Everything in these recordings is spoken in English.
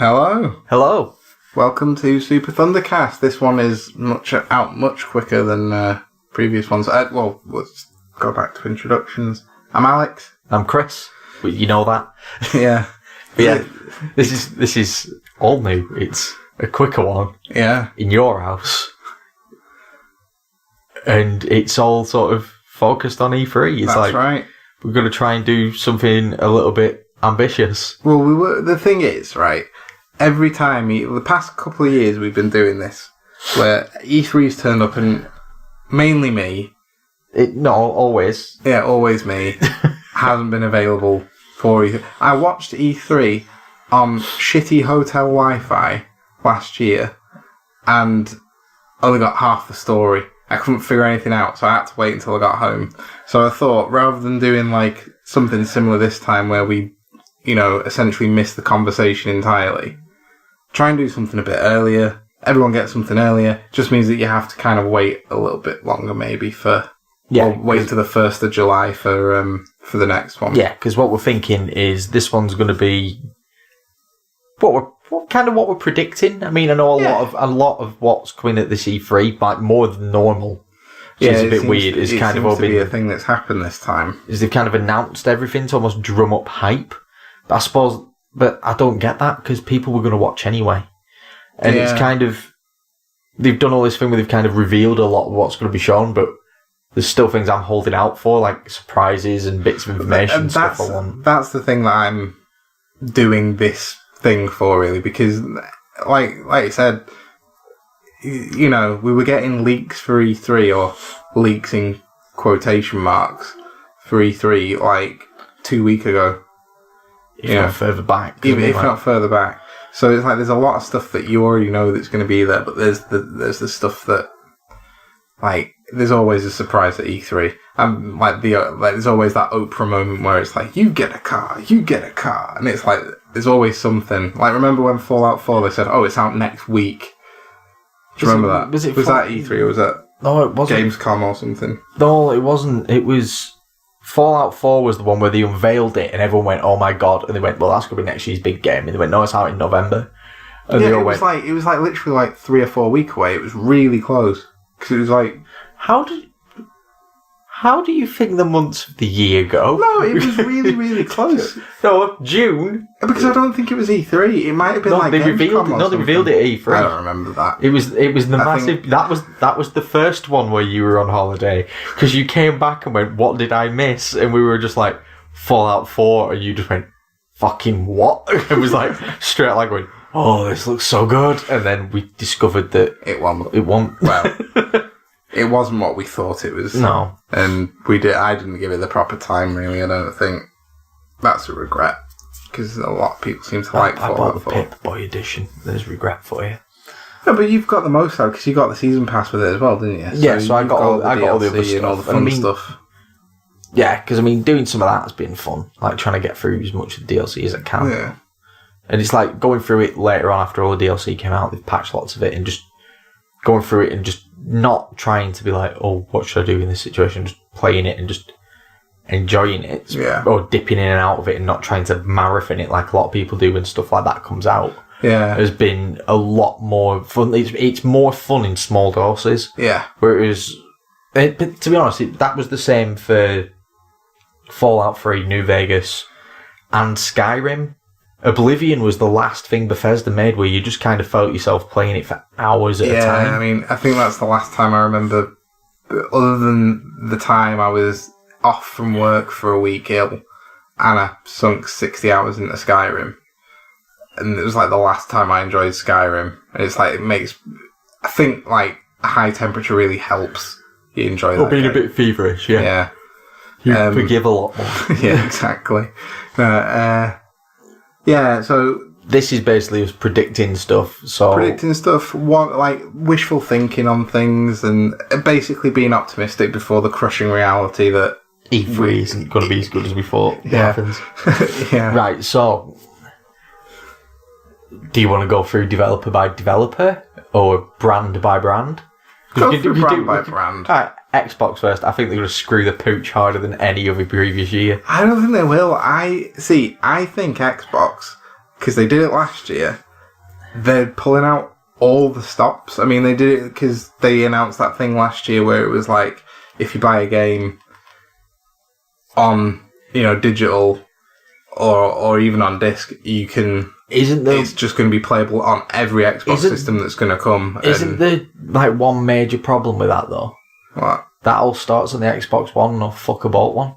Hello. Hello. Welcome to Super Thundercast. This one is much quicker than previous ones. Well, let's go back to introductions. I'm Alex. I'm Chris. You know that. Yeah. Yeah. This is all new. It's a quicker one. Yeah. In your house. And it's all sort of focused on E3. It's That's right. We're going to try and do something a little bit ambitious. Well, the thing is, right, every time, the past couple of years we've been doing this, where E3's turned up and mainly me. Not always. Yeah, always me. Hasn't been available for E3. I watched E3 on shitty hotel Wi-Fi last year and only got half the story. I couldn't figure anything out, so I had to wait until I got home. So I thought, rather than doing like something similar this time where we, essentially miss the conversation entirely, try and do something a bit earlier. Everyone gets something earlier. Just means that you have to kind of wait a little bit longer maybe for... Yeah, or wait until the 1st of July for the next one. Yeah, because what we're thinking is this one's going to be what we're predicting. I mean, I know a lot of what's coming at this E3, like more than normal. Which is a bit weird. It's kind of be a thing that's happened this time. Is they've kind of announced everything to almost drum up hype. But I suppose, I don't get that because people were going to watch anyway, and it's kind of they've done all this thing where they've kind of revealed a lot of what's going to be shown, but there's still things I'm holding out for, like surprises and bits of information and stuff I want. That's the thing that I'm doing this thing for, really, because, like I said, we were getting leaks for E3, or leaks in quotation marks, for E3, like 2 weeks ago. If not further back. If not further back. So it's like there's a lot of stuff that you already know that's going to be there, but there's the stuff that, like, there's always a surprise at E3. And there's always that Oprah moment where it's like, you get a car, and it's like there's always something. Like, remember when Fallout 4 they said, "Oh, it's out next week." Do you remember that? Was that E3 or was that? No, it wasn't. Gamescom or something. No, it wasn't. It was Fallout 4 was the one where they unveiled it and everyone went, "Oh my god!" And they went, "Well, that's gonna be next year's big game." And they went, "No, it's out in November." And yeah, it was like literally like 3 or 4 weeks away. It was really close because it was like. How do you think the months of the year go? No, it was really, really close. No, June. Because I don't think it was E3. It might have been they revealed it at E3. I don't remember that. It was the massive. That was the first one where you were on holiday because you came back and went, "What did I miss?" And we were just like, "Fallout 4," and you just went, "Fucking what?" It was like straight like going, "Oh, this looks so good," and then we discovered that it won. Well. It wasn't what we thought it was. No. And I didn't give it the proper time, really. I don't think. That's a regret. Because a lot of people seem to like Fallout 4. I bought the Paperboy edition. There's regret for you. No, but you've got the most out because you got the season pass with it as well, didn't you? Yeah, so I got all the other stuff. And all the fun stuff. Yeah, because doing some of that has been fun. Like trying to get through as much of the DLC as I can. Yeah. And it's like going through it later on after all the DLC came out, they've patched lots of it and just going through it and just not trying to be like, oh, what should I do in this situation? Just playing it and just enjoying it. Yeah. Or dipping in and out of it and not trying to marathon it like a lot of people do when stuff like that comes out. Yeah. Has been a lot more fun. It's more fun in small doses. Yeah. Whereas, but to be honest, that was the same for Fallout 3, New Vegas, and Skyrim. Oblivion was the last thing Bethesda made where you just kind of felt yourself playing it for hours at a time. Yeah, I think that's the last time I remember, other than the time I was off from work for a week ill, and I sunk 60 hours into Skyrim. And it was like the last time I enjoyed Skyrim. And it's like, I think like a high temperature really helps you enjoy that. Or being a bit feverish, yeah. Yeah. You forgive a lot more. Yeah, exactly. Yeah, so this is basically us predicting stuff. Wishful thinking on things, and basically being optimistic before the crushing reality that E3 isn't going to be as good as we thought. Happens. Yeah. Right. So, do you want to go through developer by developer or brand by brand? Go through brand by brand. All right, Xbox first. I think they're going to screw the pooch harder than any other previous year. I don't think they will. I think Xbox, because they did it last year, they're pulling out all the stops. I mean, they did it because they announced that thing last year where it was like, if you buy a game on, digital or even on disc, you can... It's just going to be playable on every Xbox system that's going to come. Isn't there, one major problem with that, though? What? That all starts on the Xbox One, no fucker bought one.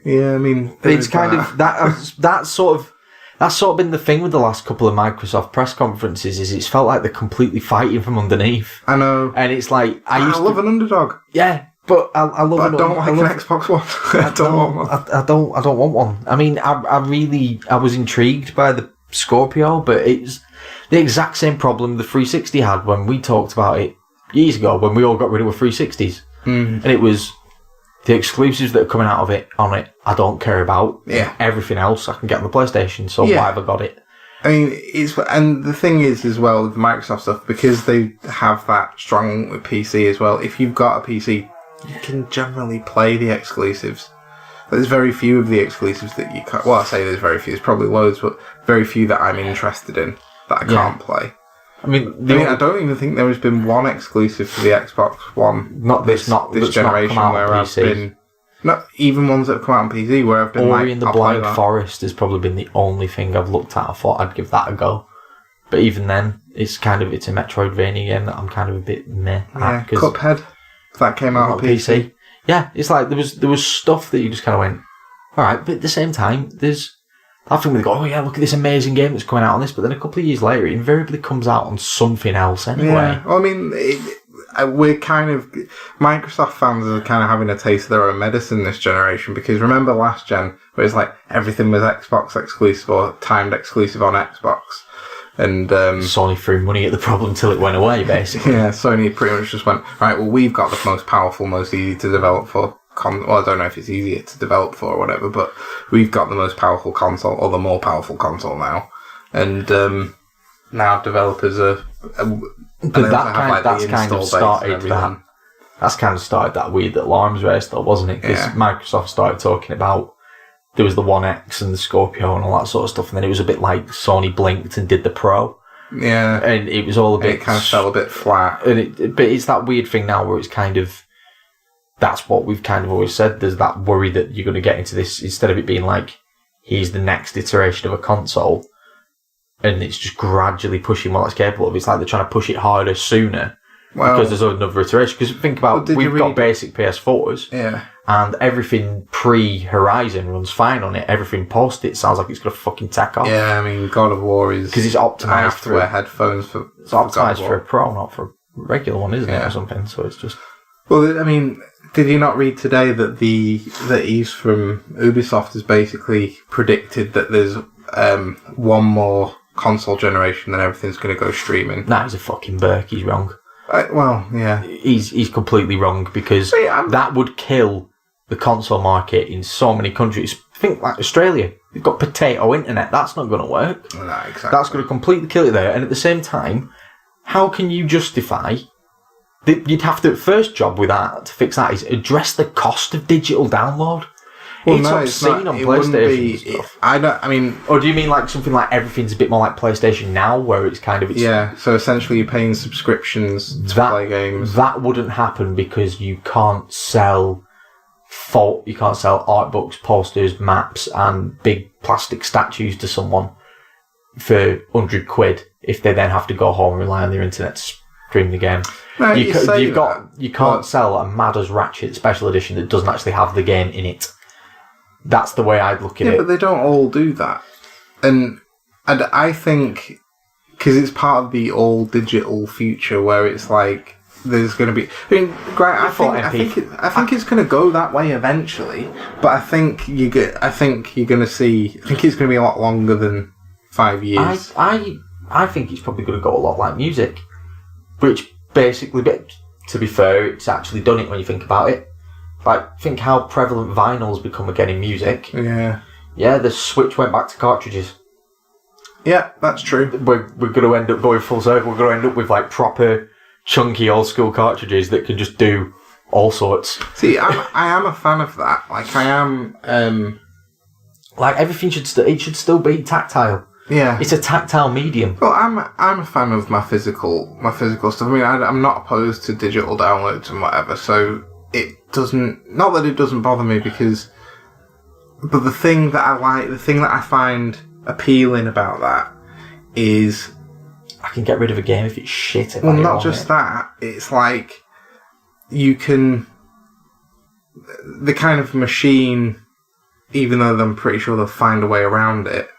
Yeah, I mean... It's kind of... That's sort of been the thing with the last couple of Microsoft press conferences, is it's felt like they're completely fighting from underneath. I know. And it's like... I love an underdog. Yeah, but I love... But I don't like an Xbox One. I don't want one. I don't want one. I mean, I was intrigued by the Scorpio, but it's the exact same problem the 360 had when we talked about it years ago, when we all got rid of our 360s. And it was... The exclusives that are coming out of it, I don't care about. Yeah. Everything else I can get on the PlayStation, so why have I got it? I mean, and the thing is as well with the Microsoft stuff, because they have that strong with PC as well, if you've got a PC, you can generally play the exclusives. There's very few of the exclusives that you can't... Well, I say there's very few, there's probably loads, but very few that I'm interested in that I can't play. I mean, I don't even think there has been one exclusive for the Xbox One. Not this generation where I've been. Not even ones that have come out on PC where I've been Ori and the Blind Forest has probably been the only thing I've looked at. I thought I'd give that a go, but even then, it's a Metroidvania game that I'm kind of a bit meh at. Yeah, Cuphead, that came out on PC. Yeah, it's like there was stuff that you just kind of went, all right, but at the same time, there's. I think they go, oh yeah, look at this amazing game that's coming out on this, but then a couple of years later, it invariably comes out on something else anyway. Yeah, well, I mean, we're kind of... Microsoft fans are kind of having a taste of their own medicine this generation, because remember last gen, where it's like everything was Xbox exclusive or timed exclusive on Xbox, and... Sony threw money at the problem till it went away, basically. Yeah, Sony pretty much just went, right, well, we've got the most powerful, most easy to develop for... Well, I don't know if it's easier to develop for or whatever, but we've got the most powerful console, or the more powerful console now. And now developers are... But that's kind of started that weird alarms race, though, wasn't it? Because Microsoft started talking about... There was the One X and the Scorpio and all that sort of stuff, and then it was a bit like Sony blinked and did the Pro. Yeah. And it was all a bit... It kind of fell a bit flat. But it's that weird thing now where it's kind of... That's what we've kind of always said. There's that worry that you're going to get into this, instead of it being like, here's the next iteration of a console, and it's just gradually pushing what it's capable of. It's like they're trying to push it harder sooner, because there's another iteration. Because think about, we've got basic PS4s, and everything pre-Horizon runs fine on it. Everything post it sounds like it's going to fucking tack off. Yeah, I mean, God of War is... Because it's optimised I have to wear headphones for... It's optimised for a Pro, not for a regular one, isn't it, or something? So it's just... Well, I mean... Did you not read today that that Yves from Ubisoft has basically predicted that there's one more console generation, then everything's going to go streaming? Nah, he's a fucking Burke. He's wrong. Well, yeah. He's completely wrong, because that would kill the console market in so many countries. Think like Australia. You've got potato internet. That's not going to work. No, exactly. That's going to completely kill it there. And at the same time, how can you justify... You'd have to, first job with that, to fix that, is address the cost of digital download. Well, it's obscene on PlayStation stuff. Or do you mean like something like everything's a bit more like PlayStation Now, where it's kind of... Yeah, so essentially you're paying subscriptions to play games. That wouldn't happen because you can't sell art books, posters, maps, and big plastic statues to someone for £100 if they then have to go home and rely on their internet to stream the game. No, you can't sell a Mad as Ratchet special edition that doesn't actually have the game in it. That's the way I'd look at it. Yeah, but they don't all do that. And I think, because it's part of the all digital future where it's like, there's going to be... I mean, great, I think it's going to go that way eventually, but I think you're going to see... I think it's going to be a lot longer than 5 years. I think it's probably going to go a lot like music, which basically, to be fair, it's actually done it when you think about it. Like, think how prevalent vinyl's become again in music. Yeah. Yeah, the switch went back to cartridges. Yeah, that's true. We're going to end up going full circle. We're going to end up with, like, proper, chunky, old-school cartridges that can just do all sorts. See, I am a fan of that. Like, I am... Like, everything should still be tactile. Yeah. It's a tactile medium. Well, I'm a fan of my physical stuff. I mean, I'm not opposed to digital downloads and whatever, so it doesn't... Not that it doesn't bother me, but the thing that I like, the thing that I find appealing about that is... I can get rid of a game if it's shit. Well, not just that. It's like you can... The kind of machine, even though I'm pretty sure they'll find a way around it,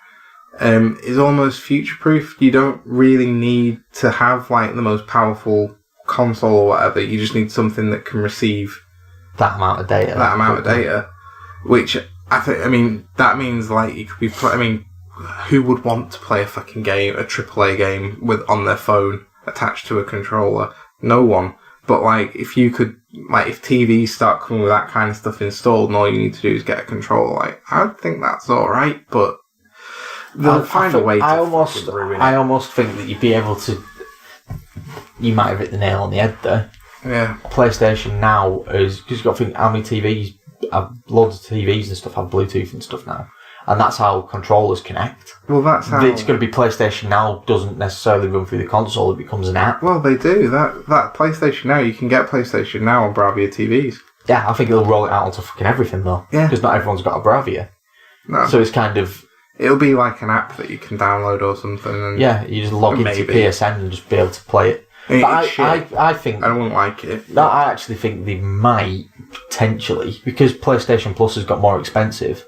is almost future-proof. You don't really need to have like the most powerful console or whatever. You just need something that can receive that amount of data. Which I mean, that means like you could be. I mean, who would want to play a fucking game, a AAA game, on their phone attached to a controller? No one. But like, if you could, like, if TVs start coming with that kind of stuff installed, and all you need to do is get a controller, like, I think that's all right. But they'll find a way to ruin it. I almost think that you'd be able to. You might have hit the nail on the head there. Yeah. PlayStation Now is because you've got to think how many TVs, loads of TVs and stuff have Bluetooth and stuff now, and that's how controllers connect. Well, that's how it's going to be PlayStation Now doesn't necessarily run through the console; it becomes an app. Well, they do that PlayStation Now. You can get PlayStation Now on Bravia TVs. Yeah, I think it'll roll it out onto fucking everything though. Yeah, because not everyone's got a Bravia. No. So it's kind of. It'll be like an app that you can download or something. And yeah, you just log into PSN and just be able to play it. But I think... I don't like it. No, I actually think they might, potentially, because PlayStation Plus has got more expensive,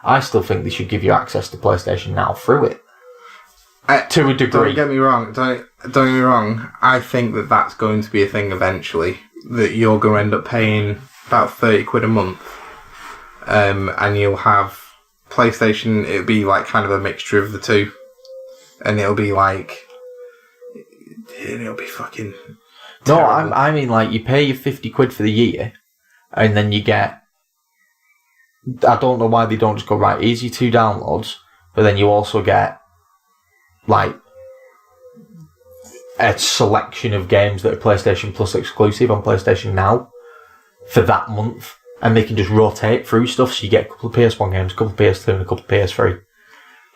I still think they should give you access to PlayStation Now through it. To a degree. Don't get me wrong. Don't get me wrong. I think that that's going to be a thing eventually. That you're going to end up paying about £30 a month. And you'll have PlayStation, it'll be like kind of a mixture of the two. And it'll be like... It'll be fucking terrible. No, I mean like you pay your £50 for the year, and then you get. I don't know why they don't just go right. Here's your 2 downloads, but then you also get like a selection of games that are PlayStation Plus exclusive on PlayStation Now for that month, and they can just rotate through stuff. So you get a couple of PS1 games, a couple of PS2, and a couple of PS3.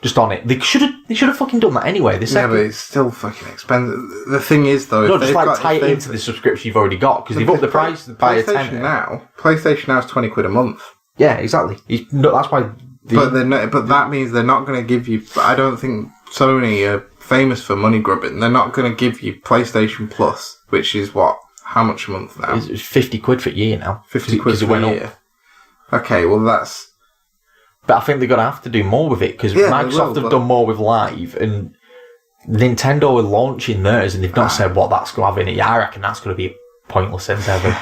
Just on it. They should have fucking done that anyway. Yeah, but it's still fucking expensive. The thing is, though... No, just like tie it into the subscription you've already got, because they've upped the price by a tenner. PlayStation Now is £20 a month. Yeah, exactly. That's why... But that means they're not going to give you... I don't think Sony are famous for money grubbing. They're not going to give you PlayStation Plus, which is what? How much a month now? It's £50 for a year now. £50 for a year. Okay, well that's... But I think they're going to have to do more with it, because Microsoft have done more with Live, and Nintendo are launching theirs, and they've not said what that's going to have in it. Yeah, I reckon that's going to be a pointless endeavour.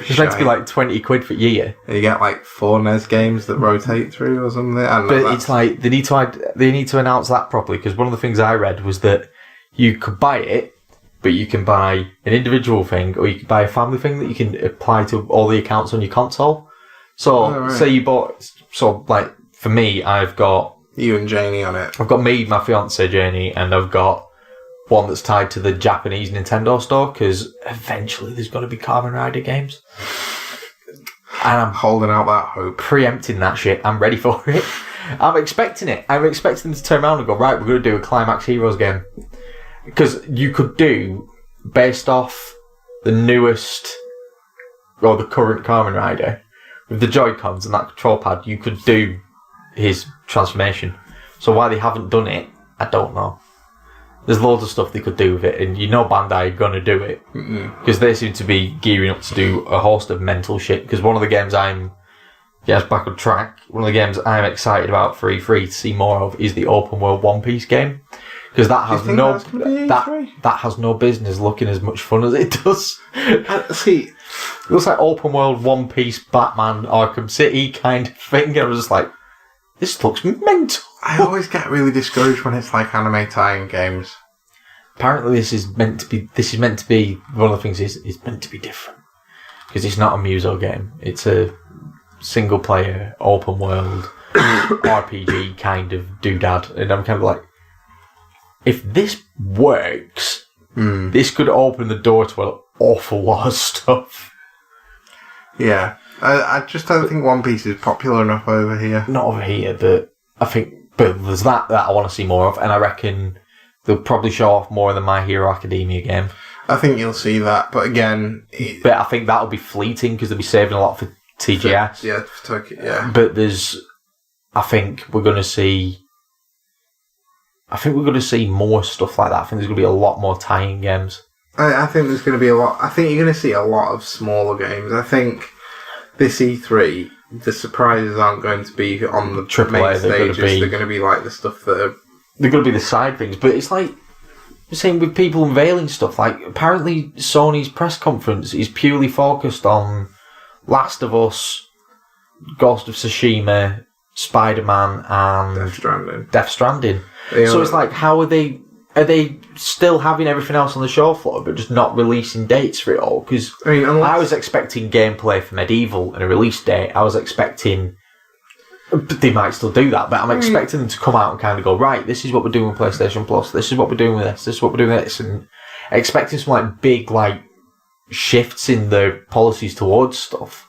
It's meant to be like £20 for a year. You get like 4 NES games that rotate through or something. But it's like, they need to announce that properly, because one of the things I read was that you could buy it, but you can buy an individual thing, or you can buy a family thing that you can apply to all the accounts on your console. So, say you bought... So, like... For me, I've got... You and Janie on it. I've got me, my fiancée Janie, and I've got one that's tied to the Japanese Nintendo store, because eventually there's got to be Kamen Rider games. And I'm holding out that hope. Preempting that shit. I'm ready for it. I'm expecting it. I'm expecting them to turn around and go, right, we're going to do a Climax Heroes game. Because you could do, based off the newest, or the current Kamen Rider, with the Joy-Cons and that control pad, you could do his transformation. So why they haven't done it, I don't know. There's loads of stuff they could do with it, and you know Bandai are going to do it. Because they seem to be gearing up to do a host of mental shit. Because one of the games back on track, one of the games I'm excited about for E3 to see more of is the open world One Piece game. Because that has no business looking as much fun as it does. See, it looks like open world One Piece Batman Arkham City kind of thing. And I was just like, this looks mental. I always get really discouraged when it's like anime tie-in games. Apparently this is meant to be one of the things is it's meant to be different. Because it's not a Muso game. It's a single player, open world, RPG kind of doodad. And I'm kind of like, if this works, this could open the door to an awful lot of stuff. Yeah. I just don't think One Piece is popular enough over here. Not over here, but I think But there's that I want to see more of, and I reckon they'll probably show off more of the My Hero Academia game. I think you'll see that, but again... But I think that'll be fleeting, because they'll be saving a lot for TGS. For Tokyo, yeah. But I think we're going to see more stuff like that. I think there's going to be a lot more tie-in games. I think there's going to be a lot... I think you're going to see a lot of smaller games. I think this E3... the surprises aren't going to be on the main stages. They're going to be like the stuff that are... They're going to be the side things. But it's like the same with people unveiling stuff. Like, apparently Sony's press conference is purely focused on Last of Us, Ghost of Tsushima, Spider-Man, and Death Stranding. So it's like, how are they still having everything else on the show floor, but just not releasing dates for it all? Because I was expecting gameplay for Medieval and a release date. I was expecting, they might still do that, but I'm expecting them to come out and kind of go, right, this is what we're doing with PlayStation Plus, this is what we're doing with this is what we're doing with this, and expecting some like big like shifts in their policies towards stuff.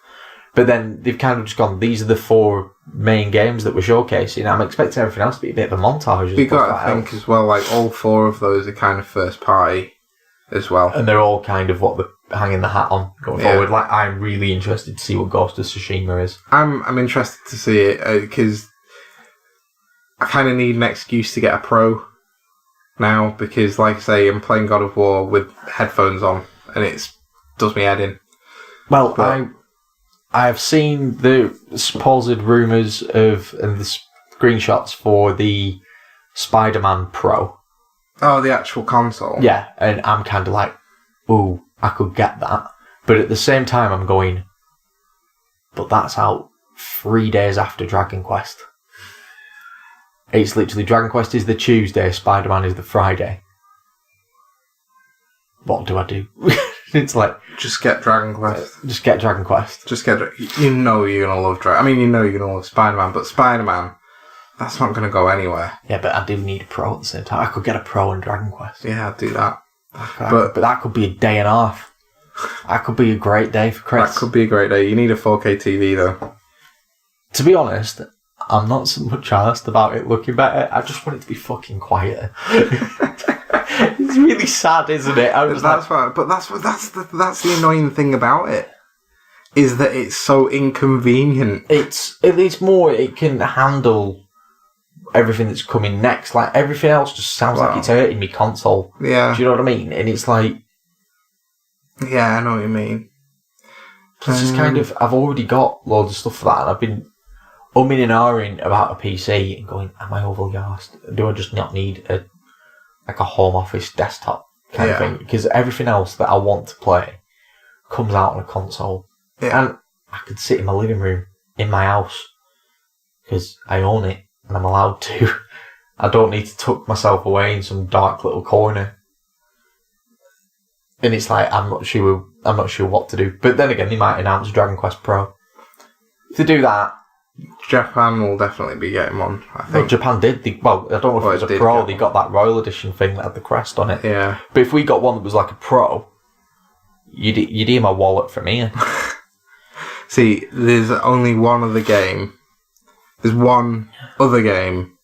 But then they've kind of just gone, these are the 4 main games that we're showcasing. I'm expecting everything else to be a bit of a montage. You've got to think as well, like, all 4 of those are kind of first party as well. And they're all kind of what they're hanging the hat on going forward. Like, I'm really interested to see what Ghost of Tsushima is. I'm interested to see it, because I kind of need an excuse to get a Pro now, because, like I say, I'm playing God of War with headphones on, and it does me head in. Well, I've seen the supposed rumours of and the screenshots for the Spider-Man Pro. Oh, the actual console? Yeah, and I'm kind of like, ooh, I could get that. But at the same time, I'm going, but that's out 3 days after Dragon Quest. It's literally, Dragon Quest is the Tuesday, Spider-Man is the Friday. What do I do? It's like... Just get Dragon Quest. Just get Dragon Quest. You know you're going to love Dragon... I mean, you know you're going to love Spider-Man, but Spider-Man, that's not going to go anywhere. Yeah, but I do need a Pro at the same time. I could get a Pro and Dragon Quest. Yeah, I'd do that. But that could be a day and a half. That could be a great day for Chris. That could be a great day. You need a 4K TV, though. To be honest, I'm not so much asked about it looking better. I just want it to be fucking quieter. It's really sad, isn't it? That's the annoying thing about it, is that it's so inconvenient. It's more, it can handle everything that's coming next. Like, everything else just sounds like it's hurting me console. Yeah. Do you know what I mean? And it's like... Yeah, I know what you mean. It's just kind of... I've already got loads of stuff for that, and I've been umming and ahhing about a PC and going, am I overly arsed? Do I just not need a home office desktop kind of thing? Because everything else that I want to play comes out on a console. Yeah. And I could sit in my living room, in my house, because I own it and I'm allowed to. I don't need to tuck myself away in some dark little corner. And it's like, I'm not sure what to do. But then again, they might announce Dragon Quest Pro. If they do that, Japan will definitely be getting one, I think. Well, Japan did. I don't know if it was a Pro. They got that Royal Edition thing that had the crest on it. Yeah. But if we got one that was like a Pro, you'd hear my wallet from here. See, there's only one other game. There's one other game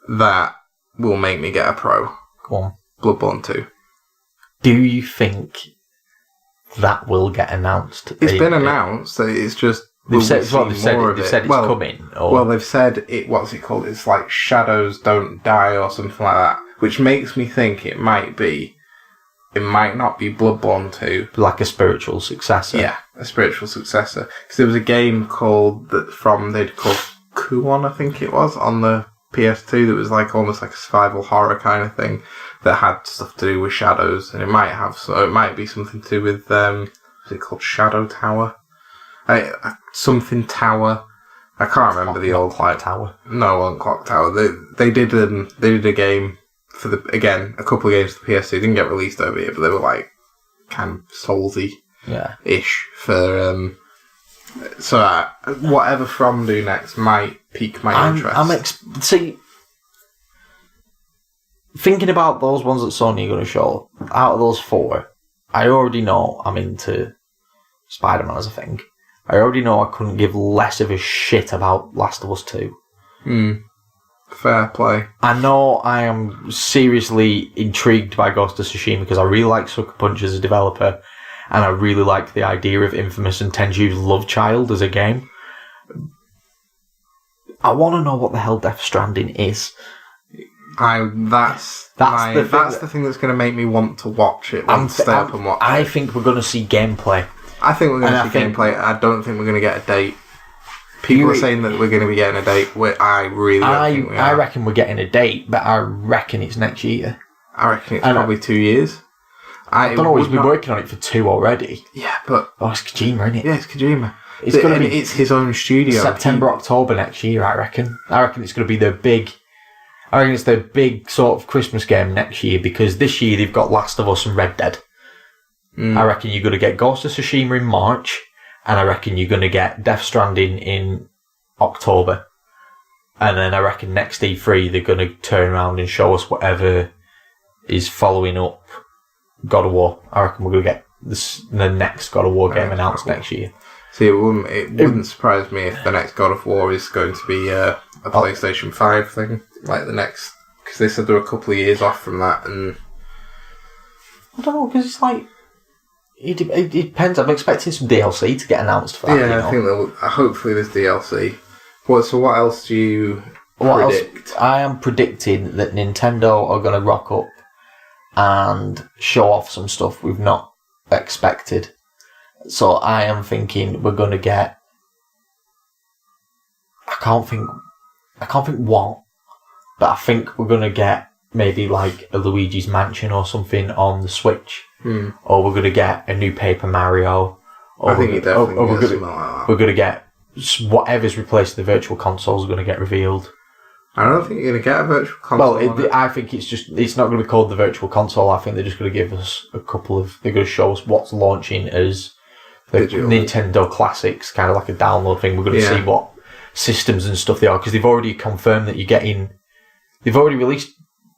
that will make me get a Pro. Go on. Bloodborne 2. Do you think that will get announced? It's been announced. It's just... They've said it's coming. Well, they've said it. What's it called? It's like Shadows Don't Die or something like that, which makes me think it might not be Bloodborne 2, like a spiritual successor. Yeah, a spiritual successor. Because there was a game they'd called Kuon, I think it was, on the PS2 that was like almost like a survival horror kind of thing that had stuff to do with shadows, and it might be something to do with was it called Shadow Tower? Something Tower. I can't remember the old Clock Tower. No, on Clock Tower. They did a game for a couple of games for the PS2. Didn't get released over here, but they were like kind of Soulsy ish for. So whatever From do next might pique my interest. Thinking about those ones that Sony are going to show. Out of those 4, I already know I'm into Spider-Man as a thing. I already know I couldn't give less of a shit about Last of Us 2. Fair play. I know I am seriously intrigued by Ghost of Tsushima because I really like Sucker Punch as a developer, and I really like the idea of Infamous and Tenchu's Love Child as a game. I want to know what the hell Death Stranding is. That's the thing that's going to make me want to watch it. Stay up and watch I think we're going to see gameplay. I think we're going to see gameplay. I don't think we're going to get a date. People are saying that we're going to be getting a date. I really don't think we are. I reckon we're getting a date, but I reckon it's next year. I reckon it's probably 2 years. I don't know. He's been working on it for 2 already. Yeah, but it's Kojima, isn't it? Yeah, it's Kojima. It's his own studio. September, October next year. I reckon. It's going to be the big. I reckon it's the big sort of Christmas game next year because this year they've got Last of Us and Red Dead. I reckon you're going to get Ghost of Tsushima in March, and I reckon you're going to get Death Stranding in October. And then I reckon next E3 they're going to turn around and show us whatever is following up God of War. I reckon we're going to get the next God of War game announced next year. See, it wouldn't surprise me if the next God of War is going to be a PlayStation 5 thing, like the next, because they said they're a couple of years off from that, and I don't know, because it's like it depends. I'm expecting some DLC to get announced for that. Yeah, I think hopefully there's DLC. So what else do you predict? I am predicting that Nintendo are going to rock up and show off some stuff we've not expected. So I am thinking we're going to get. I can't think what, but I think we're going to get maybe like a Luigi's Mansion or something on the Switch, or we're going to get a new Paper Mario. Or I think you definitely get something like that. We're going to get whatever's replaced the Virtual Console is going to get revealed. I don't think you're going to get a Virtual Console. Well, I think it's not going to be called the Virtual Console. I think they're just going to give us they're going to show us what's launching as the Nintendo Classics, kind of like a download thing. We're going to see what systems and stuff they are, because they've already confirmed that they've already released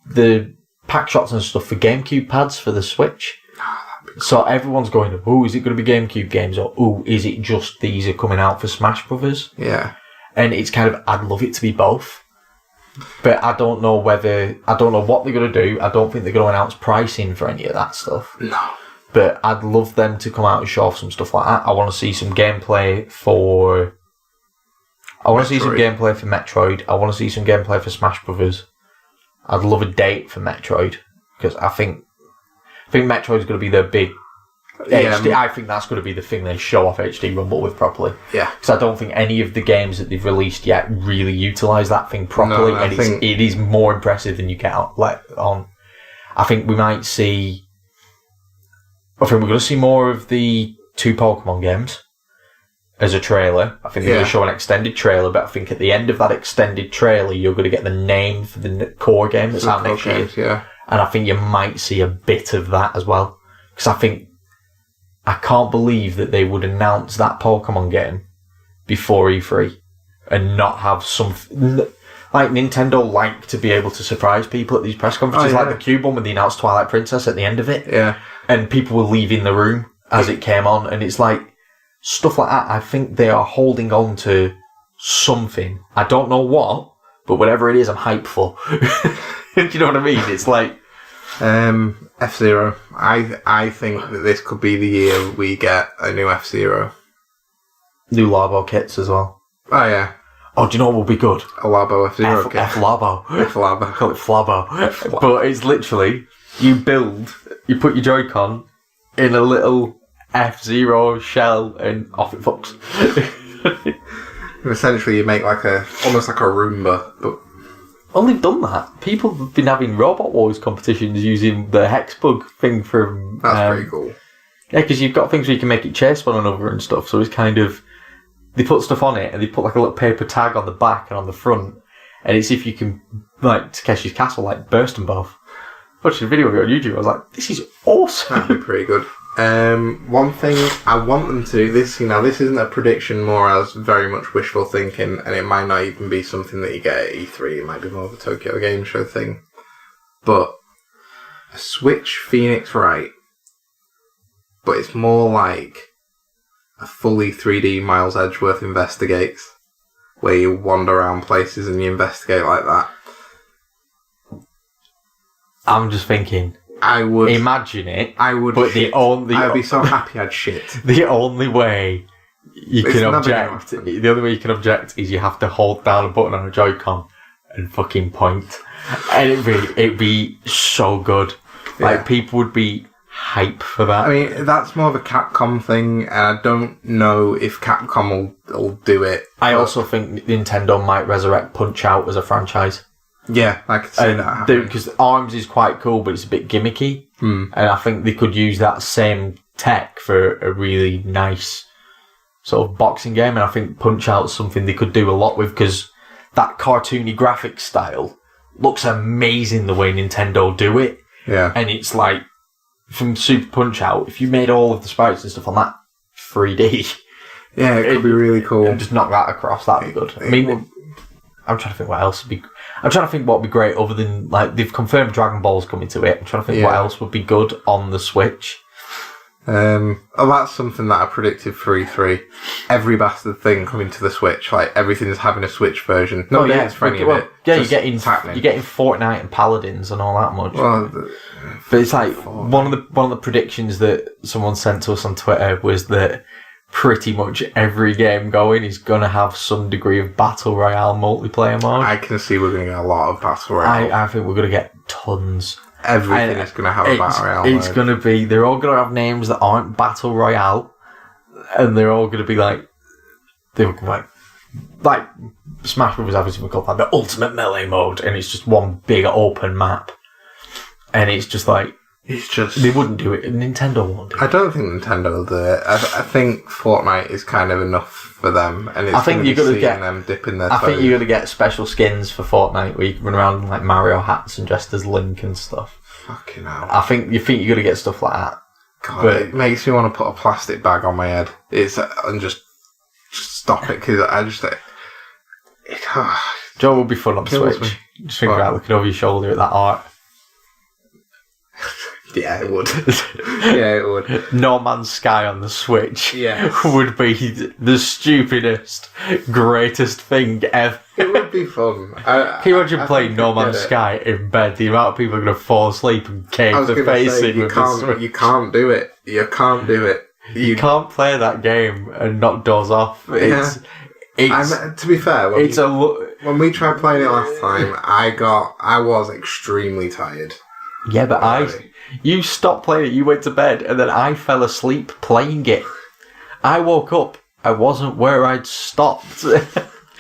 the pack shots and stuff for GameCube pads for the Switch. So everyone's going, is it going to be GameCube games, or is it just these are coming out for Smash Brothers? Yeah. And it's kind of, I'd love it to be both. But I don't know what they're going to do. I don't think they're going to announce pricing for any of that stuff. No. But I'd love them to come out and show off some stuff like that. I want to see some gameplay for Metroid. I want to see some gameplay for Smash Brothers. I'd love a date for Metroid, because I think Metroid's going to be their big HD. I think that's going to be the thing they show off HD Rumble with properly. Yeah. Because I don't think any of the games that they've released yet really utilise that thing properly, it is more impressive than you get on. I think we're going to see more of the 2 Pokemon games as a trailer. I think they're going to show an extended trailer, but I think at the end of that extended trailer, you're going to get the name for the core game that's out next year. Yeah. And I think you might see a bit of that as well. Because I can't believe that they would announce that Pokemon game before E3 and not have some... Like, Nintendo like to be able to surprise people at these press conferences, like the Cube one when they announced Twilight Princess at the end of it. Yeah. And people were leaving the room as it came on, and it's like, stuff like that, I think they are holding on to something. I don't know what, but whatever it is, I'm hyped for. Do you know what I mean? It's like... F-Zero. I think that this could be the year we get a new F-Zero. New Labo kits as well. Oh, yeah. Oh, do you know what will be good? A Labo F-Zero kit. F-Labo. F-Labo. I call it Flabo. But it's literally, you put your Joy-Con in a little F-Zero shell and off it fucks. And essentially you make almost like a Roomba, but... Well, they've done that. People have been having Robot Wars competitions using the Hexbug thing from... That's pretty cool. Yeah, because you've got things where you can make it chase one another and stuff, so it's kind of... They put stuff on it, and they put like a little paper tag on the back and on the front, and it's if you can, like, Takeshi's Castle, like, burst them both. Watching a video of it on YouTube, I was like, this is awesome! That'd be pretty good. One thing I want them to... This isn't a prediction, more as very much wishful thinking, and it might not even be something that you get at E3, it might be more of a Tokyo Game Show thing. But a Switch Phoenix Wright, but it's more like a fully 3D Miles Edgeworth Investigates, where you wander around places and you investigate like that. I'm just thinking. I would imagine it. I would. But shit. I'd be so happy I'd shit. The only way you It's can never object. The only way you can object is you have to hold down a button on a Joy-Con and fucking point, and it'd be so good. Like people would be hype for that. I mean, that's more of a Capcom thing, and I don't know if Capcom will do it. I also think Nintendo might resurrect Punch-Out as a franchise. Yeah, I could see that happening. Because ARMS is quite cool, but it's a bit gimmicky. And I think they could use that same tech for a really nice sort of boxing game. And I think Punch-Out's something they could do a lot with, because that cartoony graphic style looks amazing the way Nintendo do it. Yeah. And it's like, from Super Punch-Out, if you made all of the sprites and stuff on that 3D... Yeah, it could be really cool. And just knock that across, that'd be good. I mean, I'm trying to think what else would be... I'm trying to think what would be great other than, like, they've confirmed Dragon Ball's coming to it. I'm trying to think what else would be good on the Switch. That's something that I predicted for E3. Every bastard thing coming to the Switch, like, everything's having a Switch version. No dates for any of it. Yeah, you're getting Fortnite and Paladins and all that much. Well, but it's like, one of the predictions that someone sent to us on Twitter was that pretty much every game going is going to have some degree of Battle Royale multiplayer mode. I can see we're going to get a lot of Battle Royale. I think we're going to get tons. Everything is going to have a Battle Royale mode. It's going to be... They're all going to have names that aren't Battle Royale, and they're all going to be like... They're like Smash Bros. Have something called like the Ultimate Melee mode, and it's just one big open map. And it's just like... They wouldn't do it. Nintendo won't do it. I don't think Nintendo will do it. I think Fortnite is kind of enough for them, and it's going to be seeing them dipping their toes. I think you're going to get special skins for Fortnite where you can run around in like Mario hats and dressed as Link and stuff. Fucking hell. I think you're going to get stuff like that. God, it makes me want to put a plastic bag on my head. And just stop it, because I just... Joe will be fun on the Switch. Just think about looking over your shoulder at that art. Yeah, it would. Yeah, it would. No Man's Sky on the Switch Yes. would be the stupidest, greatest thing ever. It would be fun. Can you imagine playing No Man's Sky in bed? The amount of people are going to fall asleep and cave their face in with the Switch. You can't do it. You can't do it. You can't play that game and knock doors off. To be fair, when we tried playing it last time, I was extremely tired. Yeah, but you stopped playing it, you went to bed, and then I fell asleep playing it. I woke up, I wasn't where I'd stopped.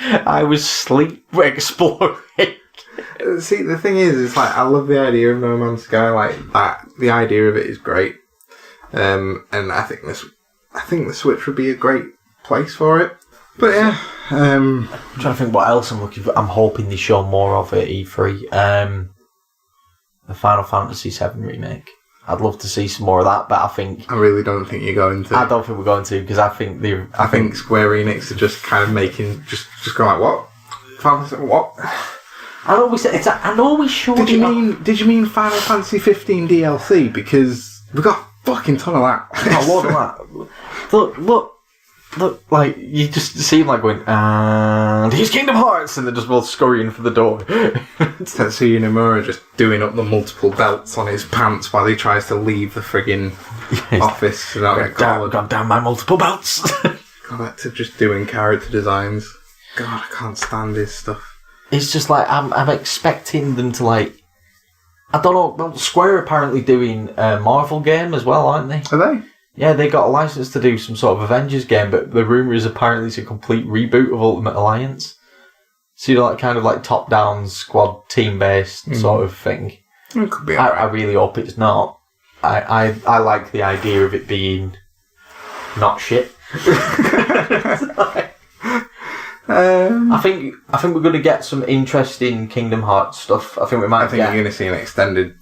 I was sleep exploring. See, the thing is, it's like, I love the idea of No Man's Sky, like, that. The idea of it is great. And I think the Switch would be a great place for it. But yeah, I'm trying to think what else I'm looking for. I'm hoping they show more of it at E3. The Final Fantasy VII remake. I'd love to see some more of that, but I really don't think you're going to. I don't think we're going to, because I think I think Square Enix are just kind of making just going like, what? Final Fantasy what? I know we said I know we showed. Did you mean Final Fantasy 15 DLC? Because we got a fucking ton of that. A lot of that. Look, like, you just see him like going, and he's Kingdom Hearts, and they're just both scurrying for the door. Tetsuya Nomura just doing up the multiple belts on his pants while he tries to leave the friggin' office and not get called. Got down my multiple belts. Go back to just doing character designs. God, I can't stand his stuff. It's just like, I'm expecting them to, like, I don't know, well, Square are apparently doing a Marvel game as well, aren't they? Are they? Yeah, they got a license to do some sort of Avengers game, but the rumour is apparently it's a complete reboot of Ultimate Alliance. So, like, kind of like top-down, squad, team-based sort of thing. It could be I really hope it's not. I like the idea of it being not shit. I think we're going to get some interesting Kingdom Hearts stuff. I think you're going to see an extended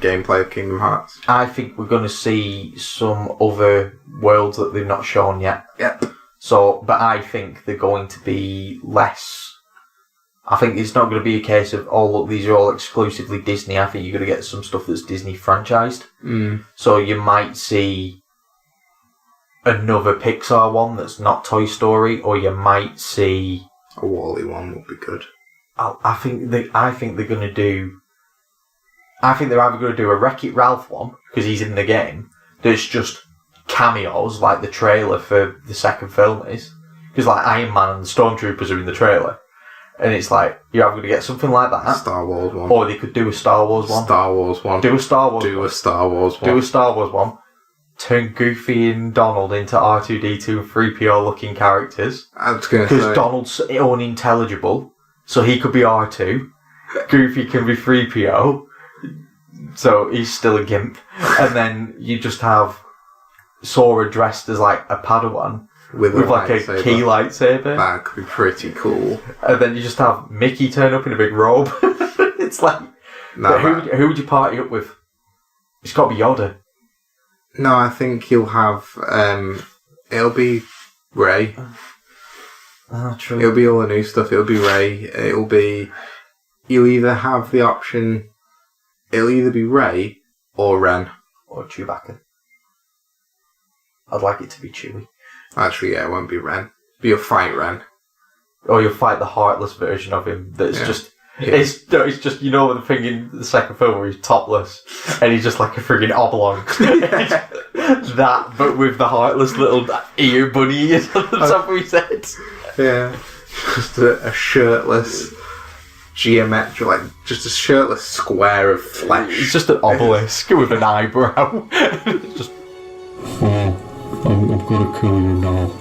gameplay of Kingdom Hearts. I think we're going to see some other worlds that they've not shown yet. Yep. So, but I think they're going to be less. I think it's not going to be a case of, oh look, these are all exclusively Disney. I think you're going to get some stuff that's Disney franchised. So you might see another Pixar one that's not Toy Story, or you might see a WALL-E one would be good. I think they're going to do I think they're either going to do a Wreck-It Ralph one, because he's in the game, that's just cameos, like the trailer for the second film is. Because like Iron Man and the Stormtroopers are in the trailer. And it's like, you're either going to get something like that. Star Wars one. Or they could do a Star Wars one. Star Wars one. Do a Star Wars Do one. a Star Wars one. Do a Star Wars one. Turn Goofy and Donald into R2-D2 and 3PO looking characters. I was going to say. Because Donald's unintelligible, so he could be R2. Goofy can be 3PO, so he's still a gimp. And then you just have Sora dressed as like a Padawan with like a key lightsaber. That could be pretty cool. And then you just have Mickey turn up in a big robe. It's like, who would you party up with? It's got to be Yoda. No, I think you'll have. It'll be Rey. Ah, true. It'll be all the new stuff. It'll be Rey. It'll be. You'll either have the option. It'll either be Rey or Ren. Or Chewbacca. I'd like it to be Chewie. Actually, yeah, it won't be Ren. But you'll fight Ren. Or you'll fight the heartless version of him that's just... Yeah. It's just, you know, the thing in the second film where he's topless and he's just like a friggin' oblong. That, but with the heartless little ear bunny on the top of his head. Yeah. Just a shirtless... geometric, like just a shirtless square of flesh. It's just an obelisk with an eyebrow. Just. I'm gonna kill you now.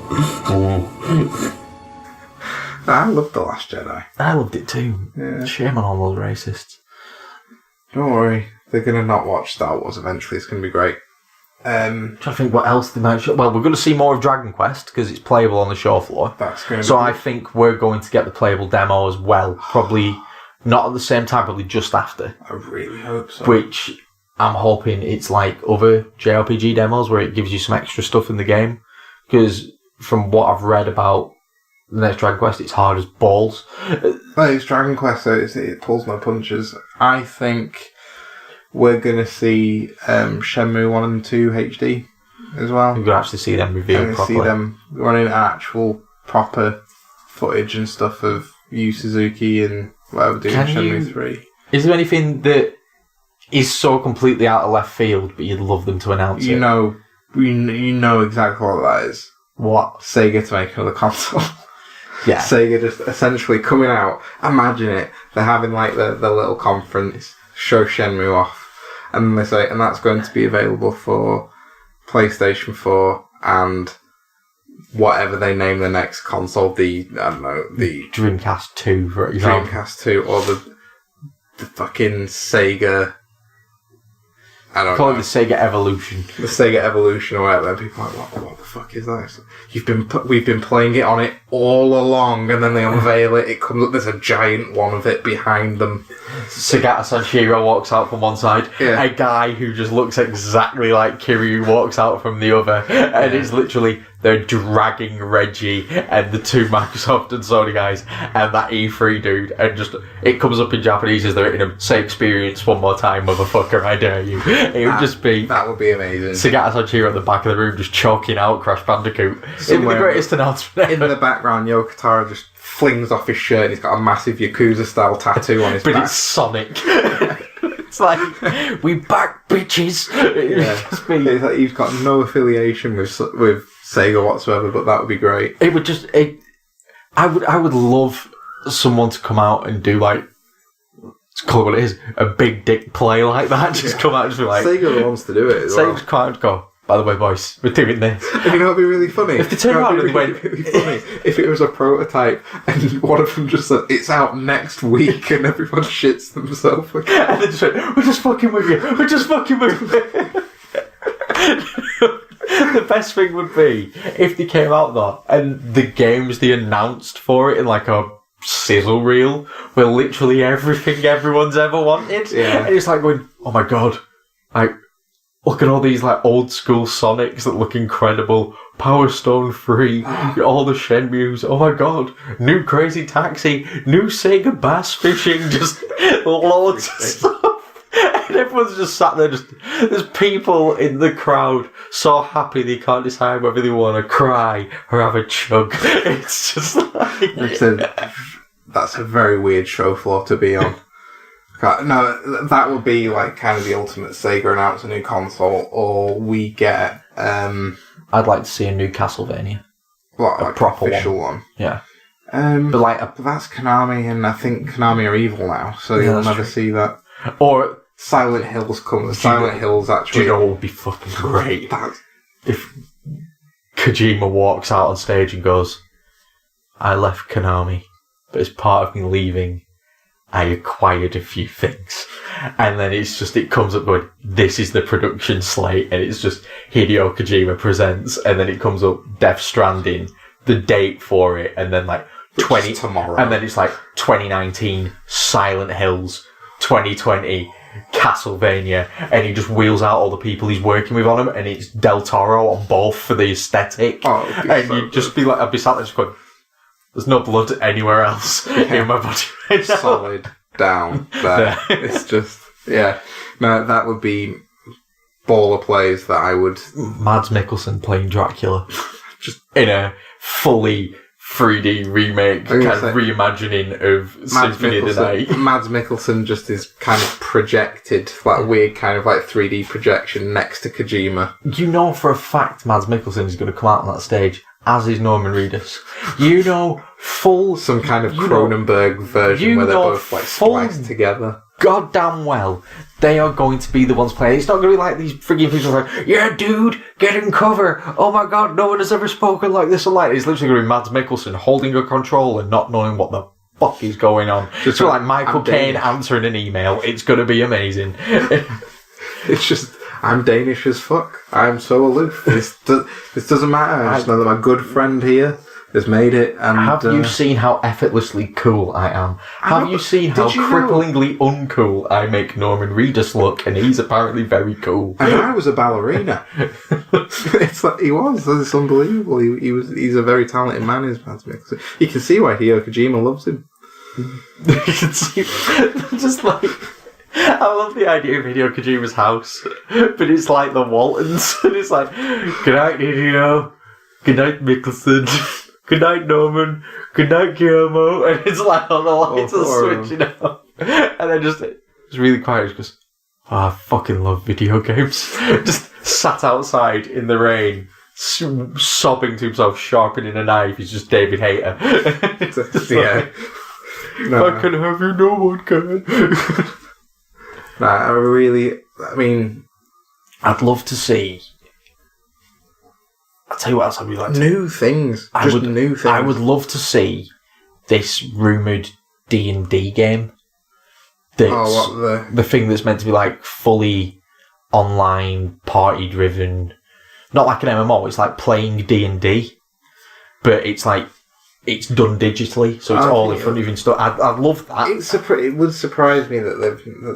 I loved The Last Jedi. I loved it too. Yeah. Shame on all those racists. Don't worry, they're gonna not watch Star Wars eventually. It's gonna be great. I'm trying to think what else they might show. Well, we're going to see more of Dragon Quest because it's playable on the show floor. That's going to so I think we're going to get the playable demo as well. Probably not at the same time, probably just after. I really hope so. Which I'm hoping it's like other JRPG demos where it gives you some extra stuff in the game. Because from what I've read about the next Dragon Quest, it's hard as balls. Well, it's Dragon Quest, so it pulls my punches. I think we're going to see Shenmue 1 and 2 HD as well. We're going to actually see them revealed properly. See them running actual proper footage and stuff of Yu Suzuki and whatever doing Shenmue 3. Is there anything that is so completely out of left field but you'd love them to announce it? You know exactly what that is. What? Sega to make another console. Yeah. Sega just essentially coming out. Imagine it. They're having like the little conference, show Shenmue off. And then they say, and that's going to be available for PlayStation 4 and whatever they name the next console, the Dreamcast 2, for example. Dreamcast 2, or the fucking Sega. I don't know. Call it the Sega Evolution. The Sega Evolution or whatever. And people are like, what the fuck is that? We've been playing it on it all along, and then they unveil it. It comes up. There's a giant one of it behind them. Sagata Sanshiro walks out from one side. Yeah. A guy who just looks exactly like Kiryu walks out from the other, and it's literally they're dragging Reggie and the two Microsoft and Sony guys and that E3 dude, and just it comes up in Japanese as they're in a say experience one more time, motherfucker, I dare you. It would just be that would be amazing. Sagata Sanshiro at the back of the room just choking out Crash Bandicoot. It's the greatest announcement ever. In the background, Yoko Taro just flings off his shirt and he's got a massive Yakuza style tattoo on his but back. It's Sonic. It's like, we back, bitches. It's like he's got no affiliation with Sega whatsoever, but that would be great. It would just, I would love someone to come out and do like, let's call it what it is, a big dick play like that. Just come out and just be like, Sega wants to do it as well. Sega's quite go, by the way, boys, we're doing this. You know, it'd be really funny. If they turn around and went, it'd be funny if it was a prototype and one of them just said, it's out next week, and everyone shits themselves. And they just went, we're just fucking with you. We're just fucking with you. The best thing would be if they came out though, and the games they announced for it in like a sizzle reel were literally everything everyone's ever wanted. Yeah. And it's like going, oh my god, like, look at all these like old school Sonics that look incredible. Power Stone 3, all the Shenmues. Oh my god, new Crazy Taxi, new Sega Bass Fishing, just loads of stuff. And everyone's just sat there. There's people in the crowd so happy they can't decide whether they want to cry or have a chug. It's just like That's a very weird show floor to be on. No, that would be like kind of the ultimate. Sega announce a new console, or we get I'd like to see a new Castlevania. what, A like proper official one. Yeah. But like that's Konami, and I think Konami are evil now, so Yeah, you'll that's never true. see that. Or Silent Hills come. Silent Hills do actually. you know what would be fucking great? That's, If Kojima walks out on stage and goes, I left Konami, but as part of me leaving, I acquired a few things. And then it comes up going, this is the production slate, and it's just Hideo Kojima presents, and then it comes up Death Stranding, the date for it, and then like 20 tomorrow. and then it's like 2019 Silent Hills, 2020 Castlevania, and he just wheels out all the people he's working with on them, and it's Del Toro on both for the aesthetic. Oh, it'd be and so you'd just be like, I'd be sat there just going, there's no blood anywhere else in my body right now. solid down there. It's just, yeah. No, that would be baller plays that I would. Mads Mikkelsen playing Dracula, just in a fully 3D remake, kind of reimagining of Symphony of the Night. Mads Mikkelsen just is kind of projected, like weird kind of like 3D projection next to Kojima. You know for a fact Mads Mikkelsen is going to come out on that stage, as is Norman Reedus. You know full... Some kind of Cronenberg version where they're both like spliced together. Goddamn well, they are going to be the ones playing. It's not going to be like these frigging people like, yeah, dude, get in cover. Oh my god, no one has ever spoken like this or like that. It's literally going to be Mads Mikkelsen holding a control and not knowing what the fuck is going on. Just like Michael Caine answering an email. It's going to be amazing. It's just, I'm Danish as fuck. I'm so aloof. This doesn't matter. I just know that my good friend here has made it. And have you seen how effortlessly cool I am? Have you seen how cripplingly uncool I make Norman Reedus look? And he's apparently very cool. And I was a ballerina. It's like he was. It's unbelievable. He's a very talented man. Is Mads Mikkelsen. You can see why Hideo Kojima loves him. You can see, just like. I love the idea of Hideo Kojima's house, but it's like the Waltons, and it's like, good night, Hideo. Good night, Mikkelsen. Good night, Norman. Good night, Guillermo. And it's like all the lights are switching out. And then it's really quiet. It's just, I fucking love video games. Just sat outside in the rain, sobbing to himself, sharpening a knife. He's just David Hayter. Yeah. No. I can have you, no one can. I mean, I'd love to see. I'll tell you what else I'd be like. New things. New things. I would love to see this rumoured D&D game. The thing that's meant to be like fully online, party-driven. Not like an MMO, it's like playing D&D. But it's like, it's done digitally, so it's all in front of you and stuff. I'd love that. It would surprise me that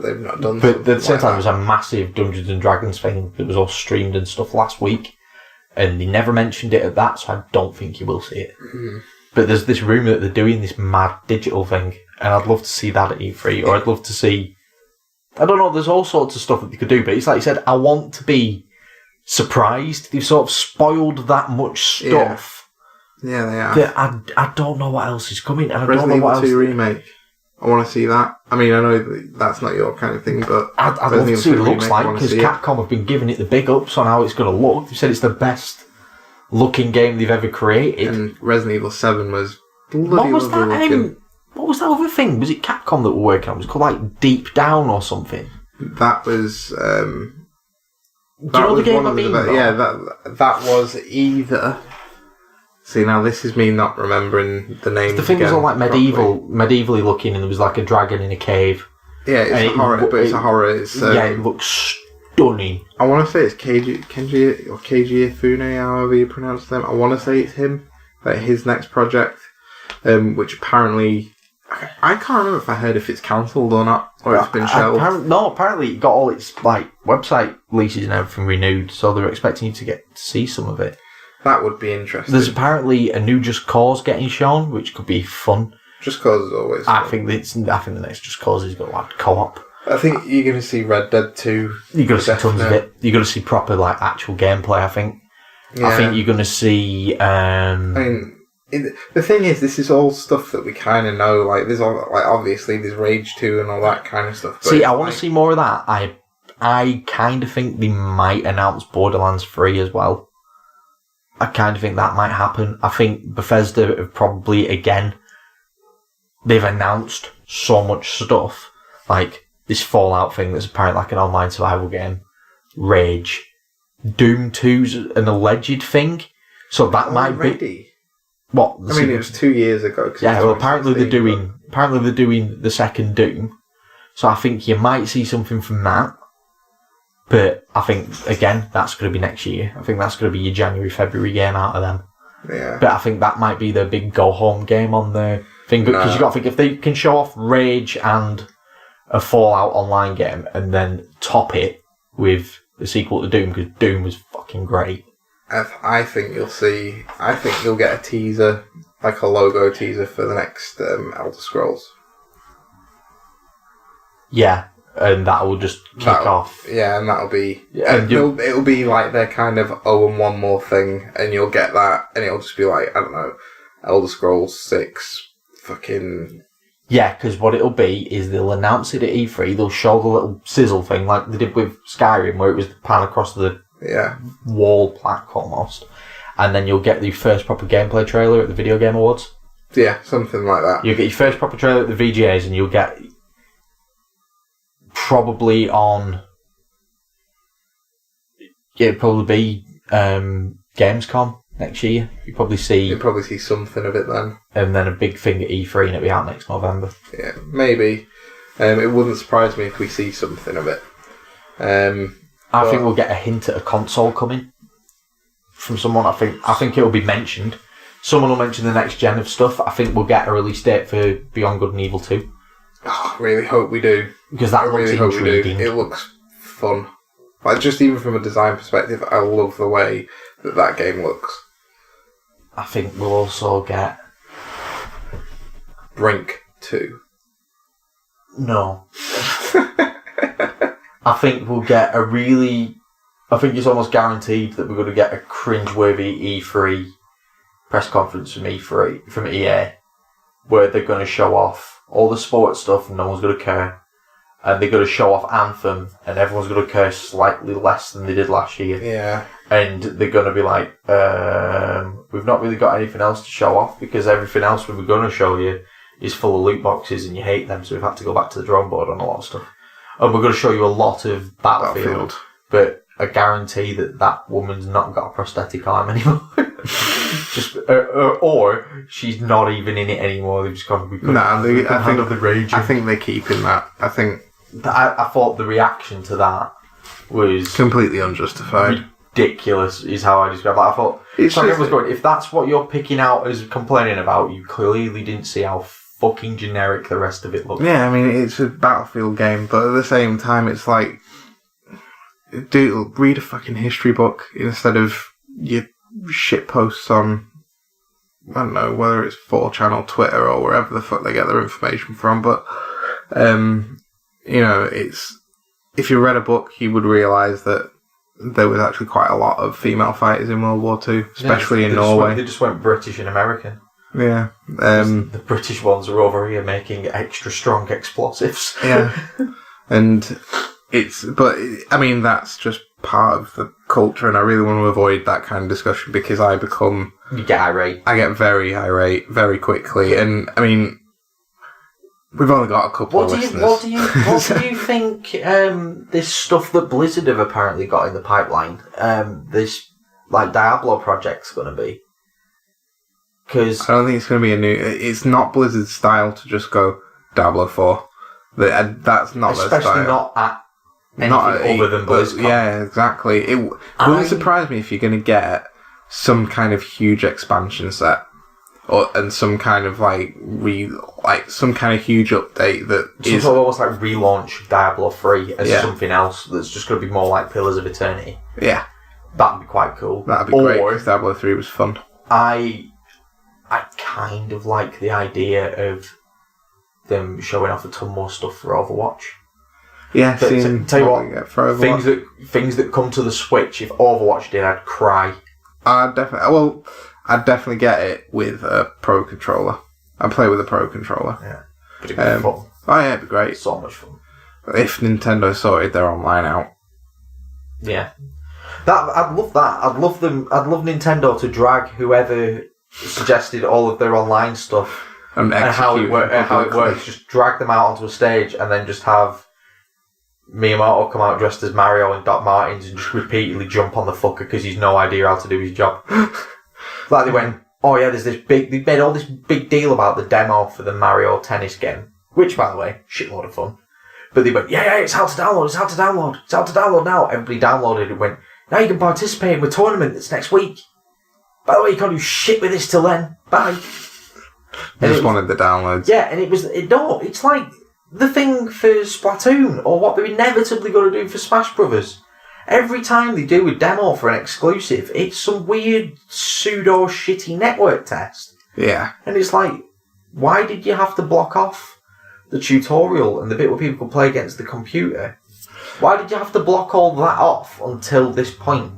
they've not done. But at the same time, there was a massive Dungeons and Dragons thing that was all streamed and stuff last week, and they never mentioned it at that, so I don't think you will see it. Mm-hmm. But there's this rumour that they're doing this mad digital thing, and I'd love to see that at E3, or I'd love to see. I don't know. There's all sorts of stuff that they could do, but it's like you said. I want to be surprised. They've sort of spoiled that much stuff. Yeah, they are. That I don't know what else is coming, and I Resident don't know what Evil else. 2 remake. I want to see that. I mean, I know that's not your kind of thing, but I'd love to see what it looks like, because Capcom have been giving it the big ups on how it's going to look. They said it's the best looking game they've ever created. And Resident Evil 7 was bloody looking. What was that other thing? Was it Capcom that were working on? It was called like Deep Down or something. That was. Do you know the game I mean? Yeah, that was either. See, now this is me not remembering the name. The thing was all like medievally looking, and there was like a dragon in a cave. Yeah, it's a horror, but it's a horror. It looks stunning. I want to say it's Kenji or Keiji Ifune, however you pronounce them. I want to say it's him, like his next project, which apparently I can't remember if I heard if it's cancelled or not, or it's been shelved. Apparently it got all its like website leases and everything renewed, so they're expecting you to get to see some of it. That would be interesting. There's apparently a new Just Cause getting shown, which could be fun. Just Cause is always fun. I think the next Just Cause is going to like co-op. I think you're going to see Red Dead 2. You're going to see tons of it. You're going to see proper like actual gameplay, I think. Yeah. I think you're going to see... the thing is, this is all stuff that we kind of know. Like, there's all, like, obviously there's Rage 2 and all that kind of stuff. See, I want to see more of that. I kind of think they might announce Borderlands 3 as well. I kind of think that might happen. I think Bethesda have probably, again, they've announced so much stuff. Like, this Fallout thing that's apparently like an online survival game. Rage. Doom 2's an alleged thing. So that might be... What? I mean, it was 2 years ago. Yeah, well, apparently they're doing the second Doom. So I think you might see something from that. But I think, again, that's going to be next year. I think that's going to be your January, February game out of them. Yeah. But I think that might be the big go-home game on the thing. Because you got to think, if they can show off Rage and a Fallout online game and then top it with the sequel to Doom, because Doom was fucking great. I think you'll see... I think you'll get a teaser, like a logo teaser for the next Elder Scrolls. Yeah. And that will just kick off. Yeah, and that'll be... it'll be like their kind of and one more thing, and you'll get that, and it'll just be like, I don't know, Elder Scrolls 6, fucking... Yeah, because what it'll be is they'll announce it at E3, they'll show the little sizzle thing, like they did with Skyrim, where it was pan across the wall plaque almost, and then you'll get the first proper gameplay trailer at the Video Game Awards. Yeah, something like that. You'll get your first proper trailer at the VGAs, and you'll get... probably on... It'll probably be Gamescom next year. You'll probably see something of it then. And then a big thing at E3, and it'll be out next November. Yeah, maybe. It wouldn't surprise me if we see something of it. I think we'll get a hint at a console coming from someone. I think it'll be mentioned. Someone will mention the next gen of stuff. I think we'll get a release date for Beyond Good and Evil 2. Oh, I really hope we do. Because that looks intriguing. It looks fun. Like, just even from a design perspective, I love the way that game looks. I think we'll also get... Brink 2. No. I think we'll get a really... I think it's almost guaranteed that we're going to get a cringe-worthy E3 press conference from EA, where they're going to show off all the sports stuff and no one's going to care. And they're going to show off Anthem and everyone's going to care slightly less than they did last year. Yeah. And they're going to be like, we've not really got anything else to show off because everything else we were going to show you is full of loot boxes and you hate them, so we've had to go back to the drawing board on a lot of stuff. And we're going to show you a lot of Battlefield. But I guarantee that woman's not got a prosthetic arm anymore. Or she's not even in it anymore. They've just gone. I think they're keeping that. I thought the reaction to that was completely unjustified. Ridiculous is how I describe it. I thought if that's what you're picking out as complaining about, you clearly didn't see how fucking generic the rest of it looked. Yeah, I mean, it's a Battlefield game, but at the same time, it's like, read a fucking history book instead of your shit posts on, I don't know, whether it's 4chan or Twitter or wherever the fuck they get their information from, but, it's, if you read a book, you would realise that there was actually quite a lot of female fighters in World War II, especially in Norway. They just went British and American. Yeah. The British ones are over here making extra strong explosives. Yeah. And that's just part of the culture, and I really want to avoid that kind of discussion because you get irate. I get very irate very quickly, and I mean, we've only got a couple of listeners. What do you think this stuff that Blizzard have apparently got in the pipeline, this like Diablo project's going to be? Because I don't think it's going to be it's not Blizzard's style to just go Diablo 4. That's not their style. Especially not at anything other than BlizzCon. Yeah, exactly. It wouldn't surprise me if you're going to get some kind of huge expansion set, and some kind of some kind of huge update that is almost like relaunch Diablo 3 as something else that's just going to be more like Pillars of Eternity. Yeah, that'd be quite cool. That'd be great because Diablo 3 was fun. I kind of like the idea of them showing off a ton more stuff for Overwatch. Yeah, tell you what, for Overwatch. things that come to the Switch. If Overwatch did, I'd cry. Definitely. Well, I'd definitely get it with a Pro Controller. I'd play with a Pro Controller. Yeah. But it'd be fun. Oh yeah, it'd be great. So much fun. If Nintendo sorted their online out. Yeah. I'd love that. I'd love Nintendo to drag whoever suggested all of their online stuff And how it works. Just drag them out onto a stage and then just have Miyamoto come out dressed as Mario and Doc Martens and just repeatedly jump on the fucker because he's no idea how to do his job. Like they went, oh yeah, they made all this big deal about the demo for the Mario tennis game, which by the way, shitload of fun. But they went, yeah, it's how to download now. Everybody downloaded it, went, now you can participate in the tournament that's next week. By the way, you can't do shit with this till then. Bye. I just wanted the downloads. Yeah, and it's like the thing for Splatoon, or what they're inevitably going to do for Smash Brothers. Every time they do a demo for an exclusive, it's some weird pseudo shitty network test. Yeah. And it's like, why did you have to block off the tutorial and the bit where people could play against the computer? Why did you have to block all that off until this point?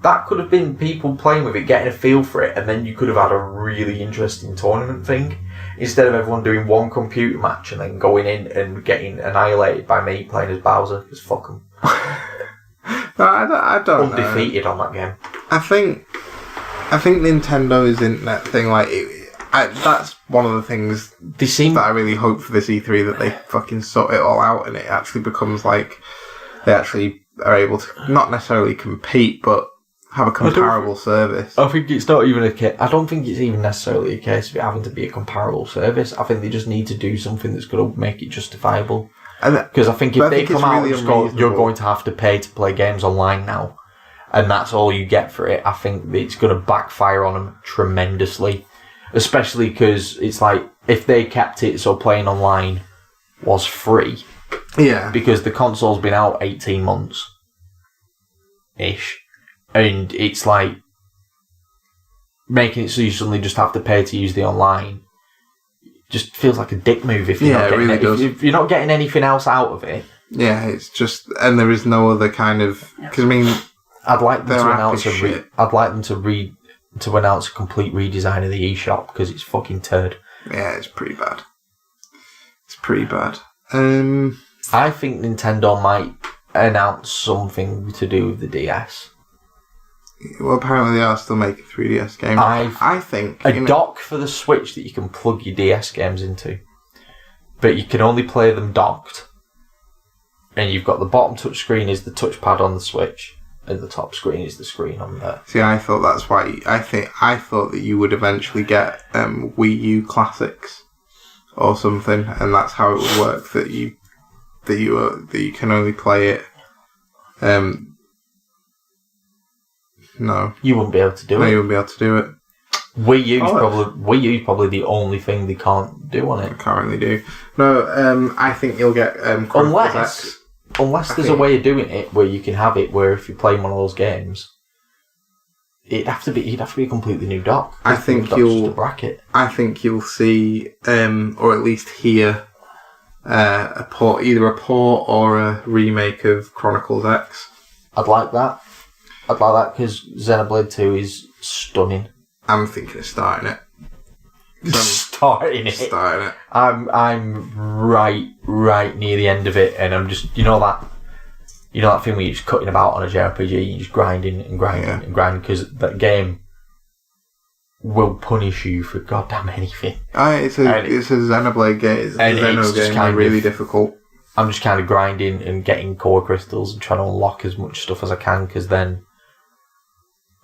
That could have been people playing with it, getting a feel for it, and then you could have had a really interesting tournament thing. Instead of everyone doing one computer match and then going in and getting annihilated by me playing as Bowser, because fuck them. No, I don't know. Undefeated on that game. I think Nintendo's internet thing, like, that's one of the things that I really hope for this E3, that they fucking sort it all out and it actually becomes like they actually are able to not necessarily compete, but have a comparable service. I think it's not even I don't think it's even necessarily a case of it having to be a comparable service. I think they just need to do something that's going to make it justifiable. Because I think if they come out and go, you're going to have to pay to play games online now, and that's all you get for it, I think it's going to backfire on them tremendously. Especially because it's like, if they kept it so playing online was free. Yeah. Because the console's been out 18 months-ish. And it's like, making it so you suddenly just have to pay to use the online just feels like a dick move if you're not getting it really does. If you're not getting anything else out of it. Yeah, it's just, and there is no other kind of, because I mean, I'd like them to announce to announce a complete redesign of the eShop because it's fucking turd. Yeah, it's pretty bad. It's pretty bad. I think Nintendo might announce something to do with the DS. Well, apparently they are still making 3DS games. I think a dock for the Switch that you can plug your DS games into, but you can only play them docked. And you've got the bottom touch screen is the touchpad on the Switch, and the top screen is the screen on there. See, I thought that's why. I thought that you would eventually get Wii U Classics or something, and that's how it would work. That you can only play it. No, you wouldn't be able to do it. No, you wouldn't be able to do it. Wii U's probably the only thing they can't do on it. Currently do. No, I think you'll get unless there's a way of doing it where you can have it where if you're playing one of those games, it'd have to be a completely new dock. I think just a bracket. I think you'll see, or at least hear, either a port or a remake of Chronicles X. I'd like that because Xenoblade 2 is stunning. I'm thinking of starting it. Starting it. I'm right near the end of it, and I'm just you know that thing where you're just cutting about on a JRPG, you're just grinding and grinding because that game will punish you for goddamn anything. It's a Xenoblade game. It's a Xeno game. They're really difficult. I'm just kind of grinding and getting core crystals and trying to unlock as much stuff as I can because then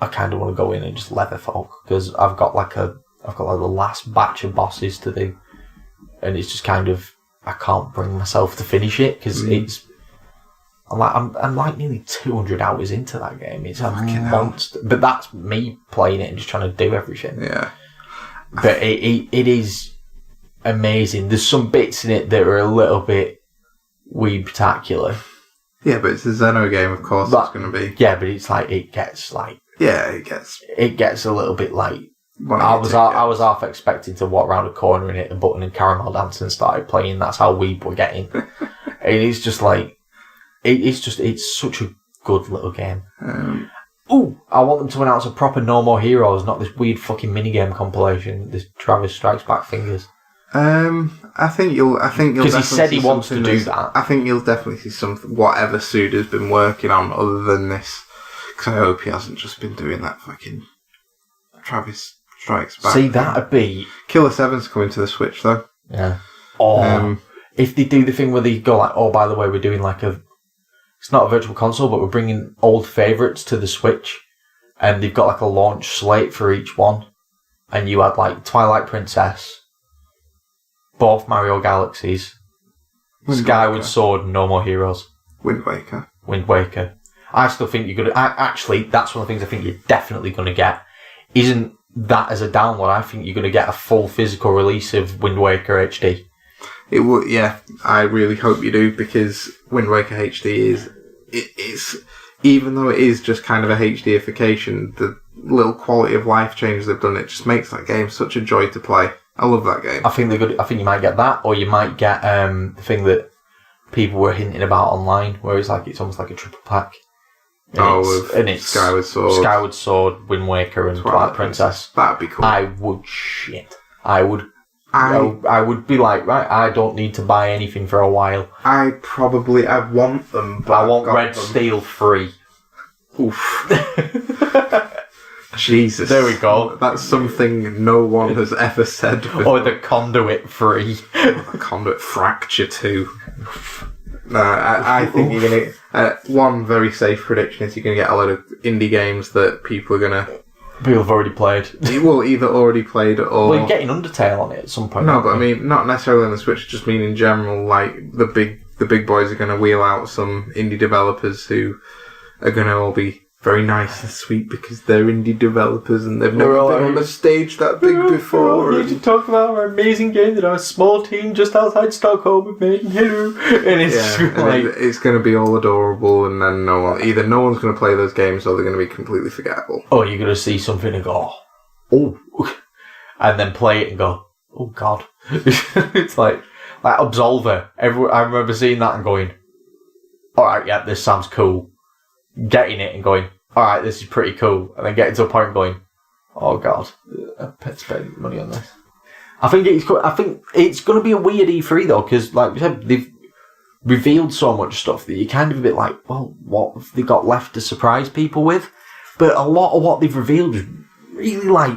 I kind of want to go in and just leather folk because I've got the last batch of bosses to do, and it's just kind of I can't bring myself to finish it because I'm like nearly 200 hours into that game. It's a monster, but that's me playing it and just trying to do everything. Yeah, but it is amazing. There's some bits in it that are a little bit weeb-tacular. Yeah, but it's a Xeno game, of course. It's going to be. Yeah, but it's like it gets like. Yeah, it gets a little bit like. I was half expecting to walk around a corner and hit a button and Caramel Dance and started playing. That's how weeb we're getting. It is just like, it's such a good little game. ooh, I want them to announce a proper No More Heroes, not this weird fucking minigame compilation, this Travis Strikes Back fingers. I think you'll because he said he wants to do that. I think you'll definitely see something. Whatever Suda's been working on, other than this, because I hope he hasn't just been doing that fucking Travis Strikes Back. See, that'd be Killer 7's coming to the Switch though. yeah. Or if they do the thing where they go like, oh, by the way, we're doing like it's not a virtual console, but we're bringing old favourites to the Switch, and they've got like a launch slate for each one, and you had like Twilight Princess, both Mario Galaxies, Skyward Sword, and No More Heroes. Wind Waker. I still think you're gonna. Actually, that's one of the things I think you're definitely gonna get. Isn't that as a download? I think you're gonna get a full physical release of Wind Waker HD. It would, yeah. I really hope you do, because Wind Waker HD it's even though it is just kind of a HDification, the little quality of life changes they've done, it just makes that game such a joy to play. I love that game. I think I think you might get that, or you might get the thing that people were hinting about online, where it's almost like a triple pack. And it's Skyward Sword, Wind Waker, and Twilight Princess. That'd be cool. I would be like, right, I don't need to buy anything for a while. I want them, but I want Red Steel free. Oof. Jesus. There we go. That's something no one has ever said before. Or the Conduit free. Conduit Fracture 2. No, I think you're going to... one very safe prediction is you're going to get a lot of indie games that people have already played. You will either already played or... Well, you're getting Undertale on it at some point. No, but I mean, not necessarily on the Switch, just mean in general, like, the big boys are going to wheel out some indie developers who are going to all be very nice and sweet because they're indie developers and they've never been on a stage that big before. We need to talk about our amazing game that our small team just outside Stockholm have made. And it's going to be all adorable, and then no one's going to play those games, or they're going to be completely forgettable. Or you're going to see something and go, oh, and then play it and go, oh god. It's like Absolver. I remember seeing that and going, all right, yeah, this sounds cool. Getting it and going, alright, this is pretty cool, and then getting to a point going, oh god, I've spent money on this. I think it's going to be a weird E3 though, because like we said, they've revealed so much stuff that you're kind of a bit like, well, what have they got left to surprise people with? But a lot of what they've revealed is really like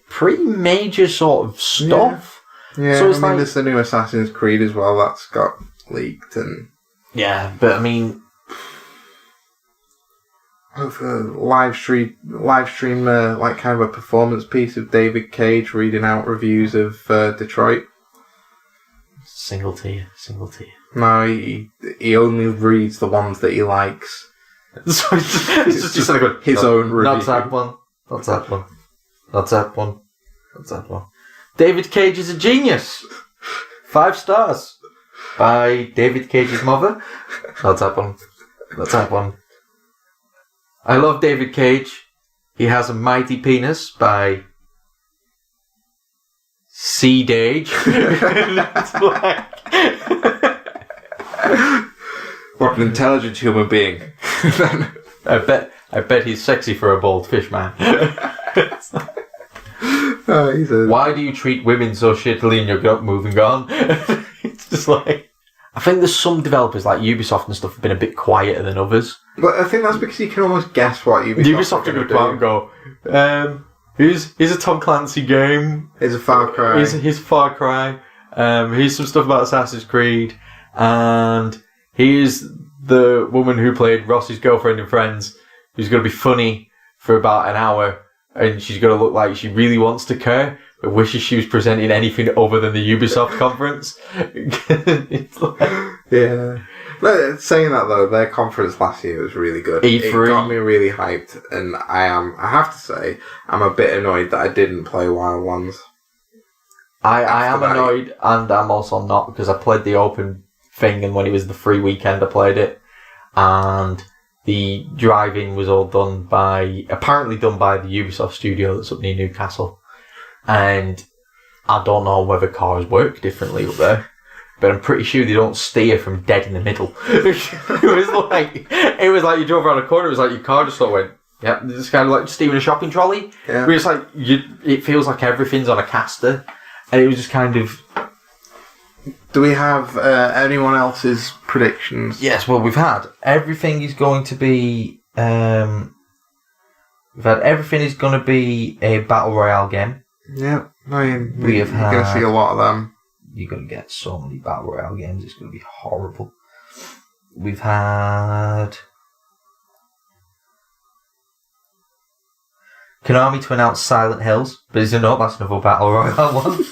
pretty major sort of stuff. Yeah, so it's there's the new Assassin's Creed as well that's got leaked, and yeah, but I mean, live stream like kind of a performance piece of David Cage reading out reviews of Detroit. Single tier. No, he only reads the ones that he likes. So it's just like his own review. Not that one. David Cage is a genius. 5 stars by David Cage's mother. Not that one. I love David Cage. He has a mighty penis by C-Dage. What an intelligent human being. I bet he's sexy for a bald fish man. Why do you treat women so shittily and you're moving on? It's just like, I think there's some developers like Ubisoft and stuff have been a bit quieter than others. But I think that's because you can almost guess what Ubisoft are going to come out and go, here's a Tom Clancy game. Here's a Far Cry. Here's Far Cry. Here's some stuff about Assassin's Creed. And here's the woman who played Ross's girlfriend in Friends, who's going to be funny for about an hour. And she's going to look like she really wants to care, but wishes she was presenting anything other than the Ubisoft conference. It's like... Yeah. No, saying that though, their conference last year was really good. E3. It got me really hyped, and I have to say, I'm a bit annoyed that I didn't play Wildlands. I am annoyed, and I'm also not, because I played the open thing, and when it was the free weekend I played it, and the driving was all apparently done by the Ubisoft studio that's up near Newcastle. And I don't know whether cars work differently up there, but I'm pretty sure they don't steer from dead in the middle. It was like you drove around a corner, it was like your car just sort of went, Yep, it's kind of like steering a shopping trolley. Yeah. Where it's like, it feels like everything's on a caster. And it was just kind of... Do we have anyone else's predictions? Yes, well, we've had everything is going to be... we've had everything is going to be a Battle Royale game. Yeah. I mean, We have you're going to had- see a lot of them. You're going to get so many Battle Royale games, it's going to be horrible. We've had... Konami to announce Silent Hills, but is there not? That's another Battle Royale one.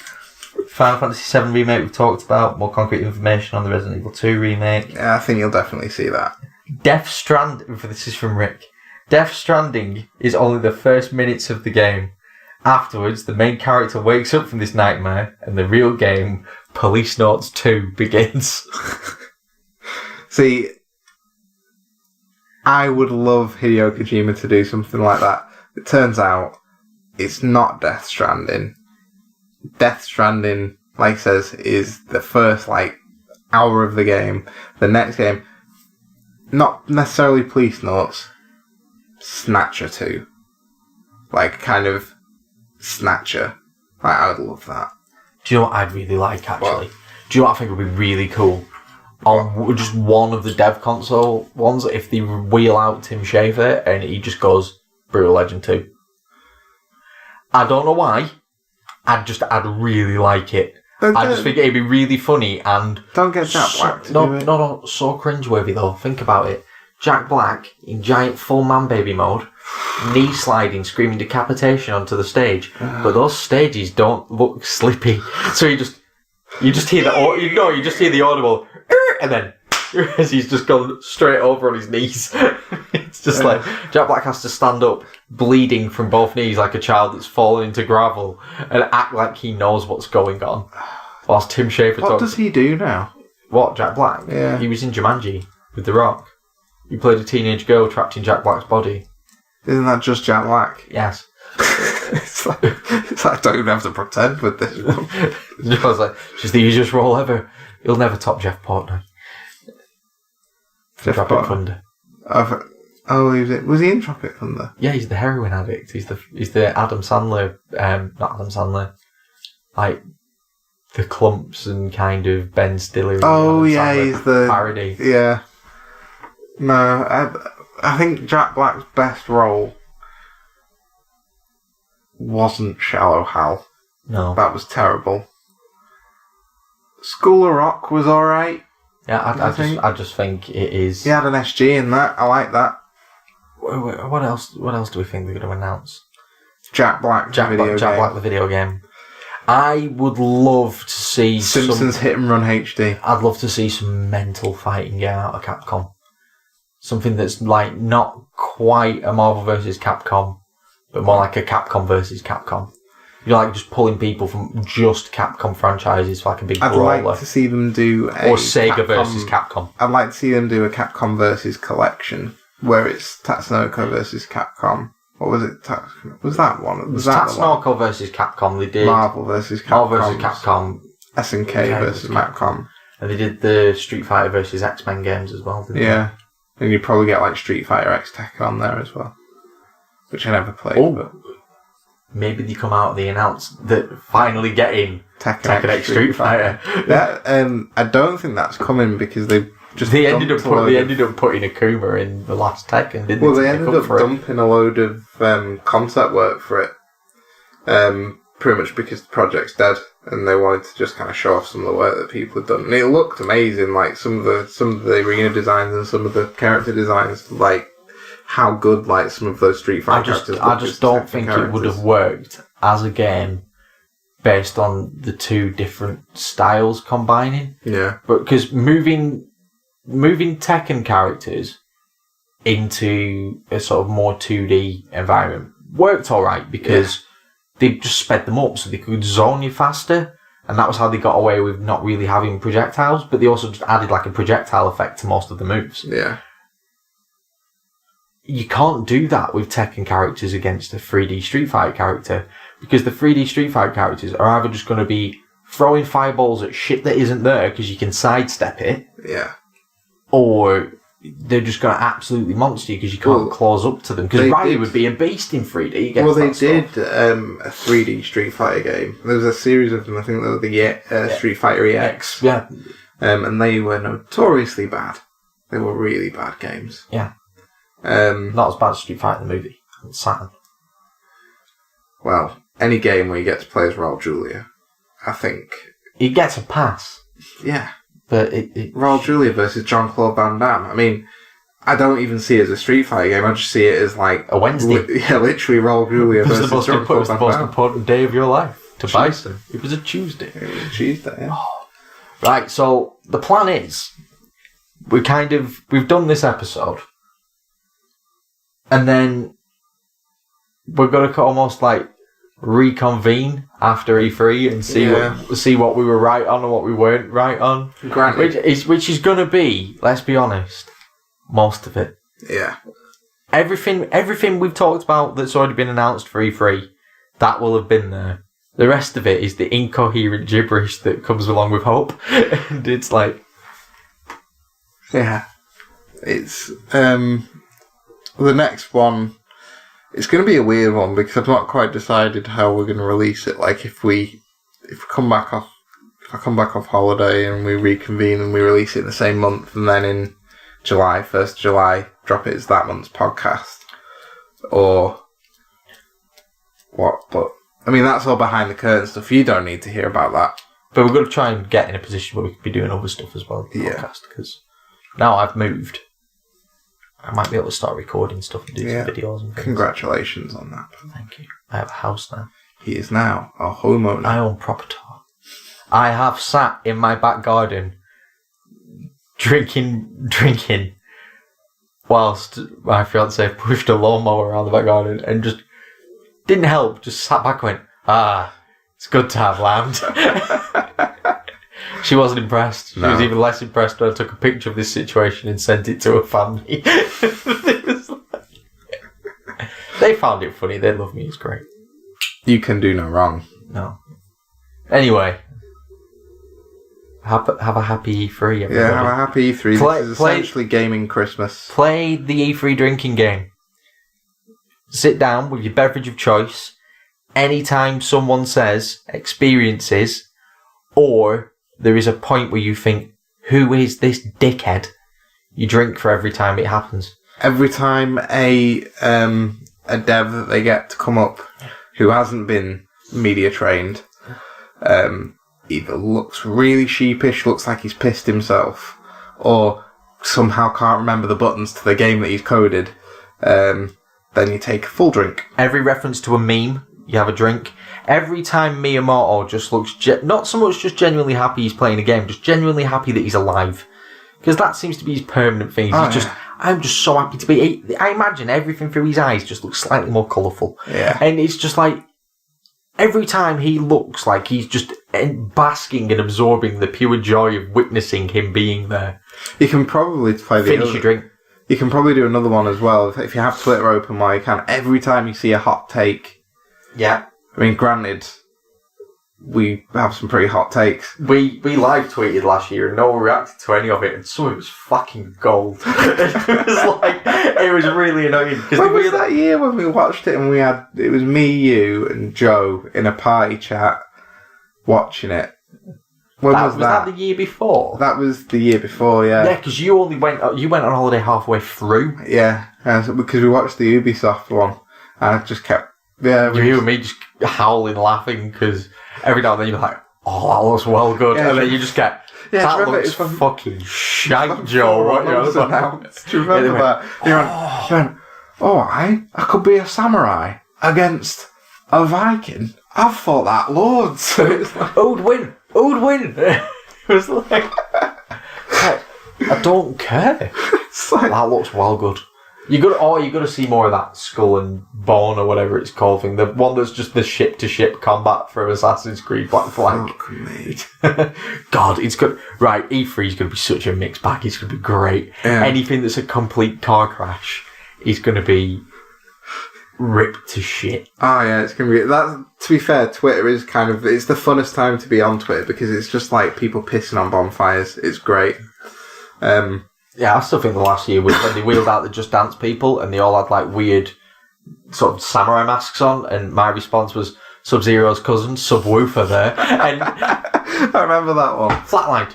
Final Fantasy VII Remake we've talked about. More concrete information on the Resident Evil 2 remake. Yeah, I think you'll definitely see that. Death Stranding, this is from Rick. Death Stranding is only the first minutes of the game. Afterwards, the main character wakes up from this nightmare, and the real game, Police Notes 2, begins. See, I would love Hideo Kojima to do something like that. It turns out it's not Death Stranding. Death Stranding, like I says, is the first hour of the game. The next game, not necessarily Police Notes, Snatcher 2. Kind of Snatcher. I would love that. Do you know what I'd really like, actually? What? Do you know what I think would be really cool? On just one of the dev console ones, if they wheel out Tim Schafer and he just goes Brutal Legend 2. I don't know why. I'd really like it. I just think it'd be really funny and... Don't get Jack Black to do it. No, so cringeworthy though. Think about it. Jack Black in giant full man baby mode, knee sliding, screaming decapitation onto the stage. But those stages don't look slippy. So you just hear you just hear the audible, and then as he's just gone straight over on his knees. It's just like Jack Black has to stand up, bleeding from both knees like a child that's fallen into gravel, and act like he knows what's going on. Whilst Tim Schafer What does he do now? What, Jack Black? Yeah. He was in Jumanji with The Rock. He played a teenage girl trapped in Jack Black's body. Isn't that just Jack Black? Yes. it's like I don't even have to pretend with this one. I was like, she's the easiest role ever. He'll never top Jeff Portnoy. Jeff Tropic Portnoy. Thunder. Was he in Tropic Thunder? Yeah, he's the heroin addict. He's the Adam Sandler, not Adam Sandler, like the Clumps and kind of Ben Stiller. Oh, Adam yeah, Sandler he's the parody. Yeah. No, I think Jack Black's best role wasn't Shallow Hal. No. That was terrible. School of Rock was alright. Yeah, I just think it is. He had an SG in that. I like that. What else? What else do we think they're going to announce? Jack Black, Jack Black, the video game. I would love to see Simpsons Hit and Run HD. I'd love to see some mental fighting game out of Capcom. Something that's not quite a Marvel versus Capcom, but more like a Capcom versus Capcom. Just pulling people from just Capcom franchises for a big brawler. I'd like to see them do or Sega versus Capcom. I'd like to see them do a Capcom versus collection where it's Tatsunoko versus Capcom. What was it? Was that one? Was that Tatsunoko versus Capcom? They did Marvel versus Capcom. Marvel versus Capcom. SNK versus Capcom. And they did the Street Fighter versus X-Men games as well, didn't they? And you probably get Street Fighter X Tekken on there as well, which I never played. Oh. But maybe they come out, they announce that finally getting Tekken X Street Fighter. I don't think that's coming because they ended up putting Akuma in the last Tekken, didn't they? Well, they ended up dumping a load of concept work for it, pretty much because the project's dead, and they wanted to just kind of show off some of the work that people had done. And it looked amazing, some of the arena designs and some of the character designs, how good some of those Street Fighter characters. I just don't think it would have worked as a game based on the two different styles combining. Yeah, but because moving Tekken characters into a sort of more 2D environment worked alright because they just sped them up so they could zone you faster, and that was how they got away with not really having projectiles, but they also just added a projectile effect to most of the moves. Yeah. You can't do that with Tekken characters against a 3D Street Fighter character, because the 3D Street Fighter characters are either just going to be throwing fireballs at shit that isn't there because you can sidestep it, yeah, or they're just going to absolutely monster you because you can't close up to them. Because Ryu would be a beast in 3D. They did a 3D Street Fighter game. There was a series of them. I think they were the Street Fighter EX. Yeah. And they were notoriously bad. They were really bad games. Yeah. Not as bad as Street Fighter the movie. Saturn. Well, any game where you get to play as Raul Julia, I think... He gets a pass. Yeah. But Raul Julia versus Jean-Claude Van Damme. I mean, I don't even see it as a Street Fighter game. I just see it as like... a Wednesday. Literally Raul Julia versus Jean-Claude Van Damme. It was the most important day of your life to Bison. It was a Tuesday. It was a Tuesday, yeah. Oh. Right, so the plan is... we've done this episode. And then... we're going to almost like reconvene after E3 and see what we were right on and what we weren't right on. Granted. Which is going to be, let's be honest, most of it. Yeah. Everything we've talked about that's already been announced for E3, that will have been there. The rest of it is the incoherent gibberish that comes along with hope. And it's like... yeah. It's... the next one... it's going to be a weird one because I've not quite decided how we're going to release it. Like if I come back off holiday and we reconvene and we release it in the same month, and then in July, 1st July, drop it as that month's podcast, or what? But I mean, that's all behind the curtain stuff. You don't need to hear about that. But we're going to try and get in a position where we can be doing other stuff as well. Podcast, because now I've moved. I might be able to start recording stuff and do some videos and things. Congratulations on that. Thank you. I have a house now. He is now a homeowner. I own property. I have sat in my back garden drinking whilst my fiancée pushed a lawnmower around the back garden and just didn't help, just sat back and went, it's good to have land. She wasn't impressed. She was even less impressed when I took a picture of this situation and sent it to her family. They found it funny. They love me. It's great. You can do no wrong. No. Anyway. Have a happy E3, everybody. Yeah, have a happy E3. This is essentially gaming Christmas. Play the E3 drinking game. Sit down with your beverage of choice. Anytime someone says experiences, or there is a point where you think, who is this dickhead? You drink for every time it happens. Every time a dev that they get to come up who hasn't been media trained either looks really sheepish, looks like he's pissed himself, or somehow can't remember the buttons to the game that he's coded, then you take a full drink. Every reference to a meme, you have a drink. Every time Miyamoto just looks, not so much just genuinely happy he's playing a game, just genuinely happy that he's alive. Because that seems to be his permanent thing. I'm just so happy to be... I imagine everything through his eyes just looks slightly more colourful. Yeah. And it's just like, every time he looks like he's just basking and absorbing the pure joy of witnessing him being there. You can probably play the Finish your drink. You can probably do another one as well. If you have Twitter open while you can, every time you see a hot take... Yeah. I mean, granted, we have some pretty hot takes. We live tweeted last year and no one reacted to any of it, and so it was fucking gold. it was really annoying. When was that year when we watched it and it was me, you, and Joe in a party chat watching it? When was that? Was that the year before? That was the year before, yeah. Yeah, because you went on holiday halfway through. Yeah, because we watched the Ubisoft one, and I just kept... Yeah, you and me just howling, laughing, because every now and then you're like, oh, that looks well good. Yeah, and then you just get, that looks fucking shite, Joe. What you're announced. Do you remember that? You went, I could be a samurai against a Viking. I've fought that loads. Who'd win? It was like, I don't care. That looks well good. You got to see more of that Skull and Bone or whatever it's called thing. The one that's just the ship-to-ship combat from Assassin's Creed Black Flag. God, it's good. Right, E3 is going to be such a mixed bag. It's going to be great. Yeah. Anything that's a complete car crash is going to be ripped to shit. Oh yeah, it's going to be... To be fair, Twitter is it's the funnest time to be on Twitter because it's just like people pissing on bonfires. It's great. Yeah, I still think the last year was when they wheeled out the Just Dance people and they all had like weird sort of samurai masks on, and my response was Sub-Zero's cousin, Subwoofer there. And I remember that one. flatlined.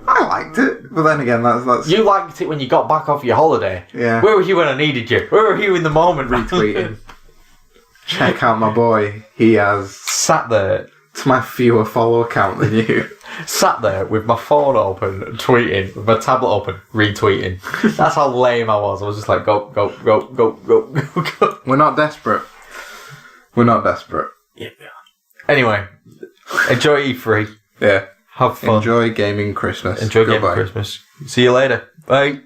I liked it, but then again, that's You liked it when you got back off your holiday. Yeah. Where were you when I needed you? Where were you in the moment? retweeting. Check out my boy. He has Sat there. to my fewer follow account than you. Sat there with my phone open, tweeting, with my tablet open, retweeting. That's how lame I was. I was just like, go. We're not desperate. We're not desperate. Yeah. Anyway, enjoy E3. Yeah. Have fun. Enjoy gaming Christmas. Enjoy gaming Goodbye. Christmas. See you later. Bye.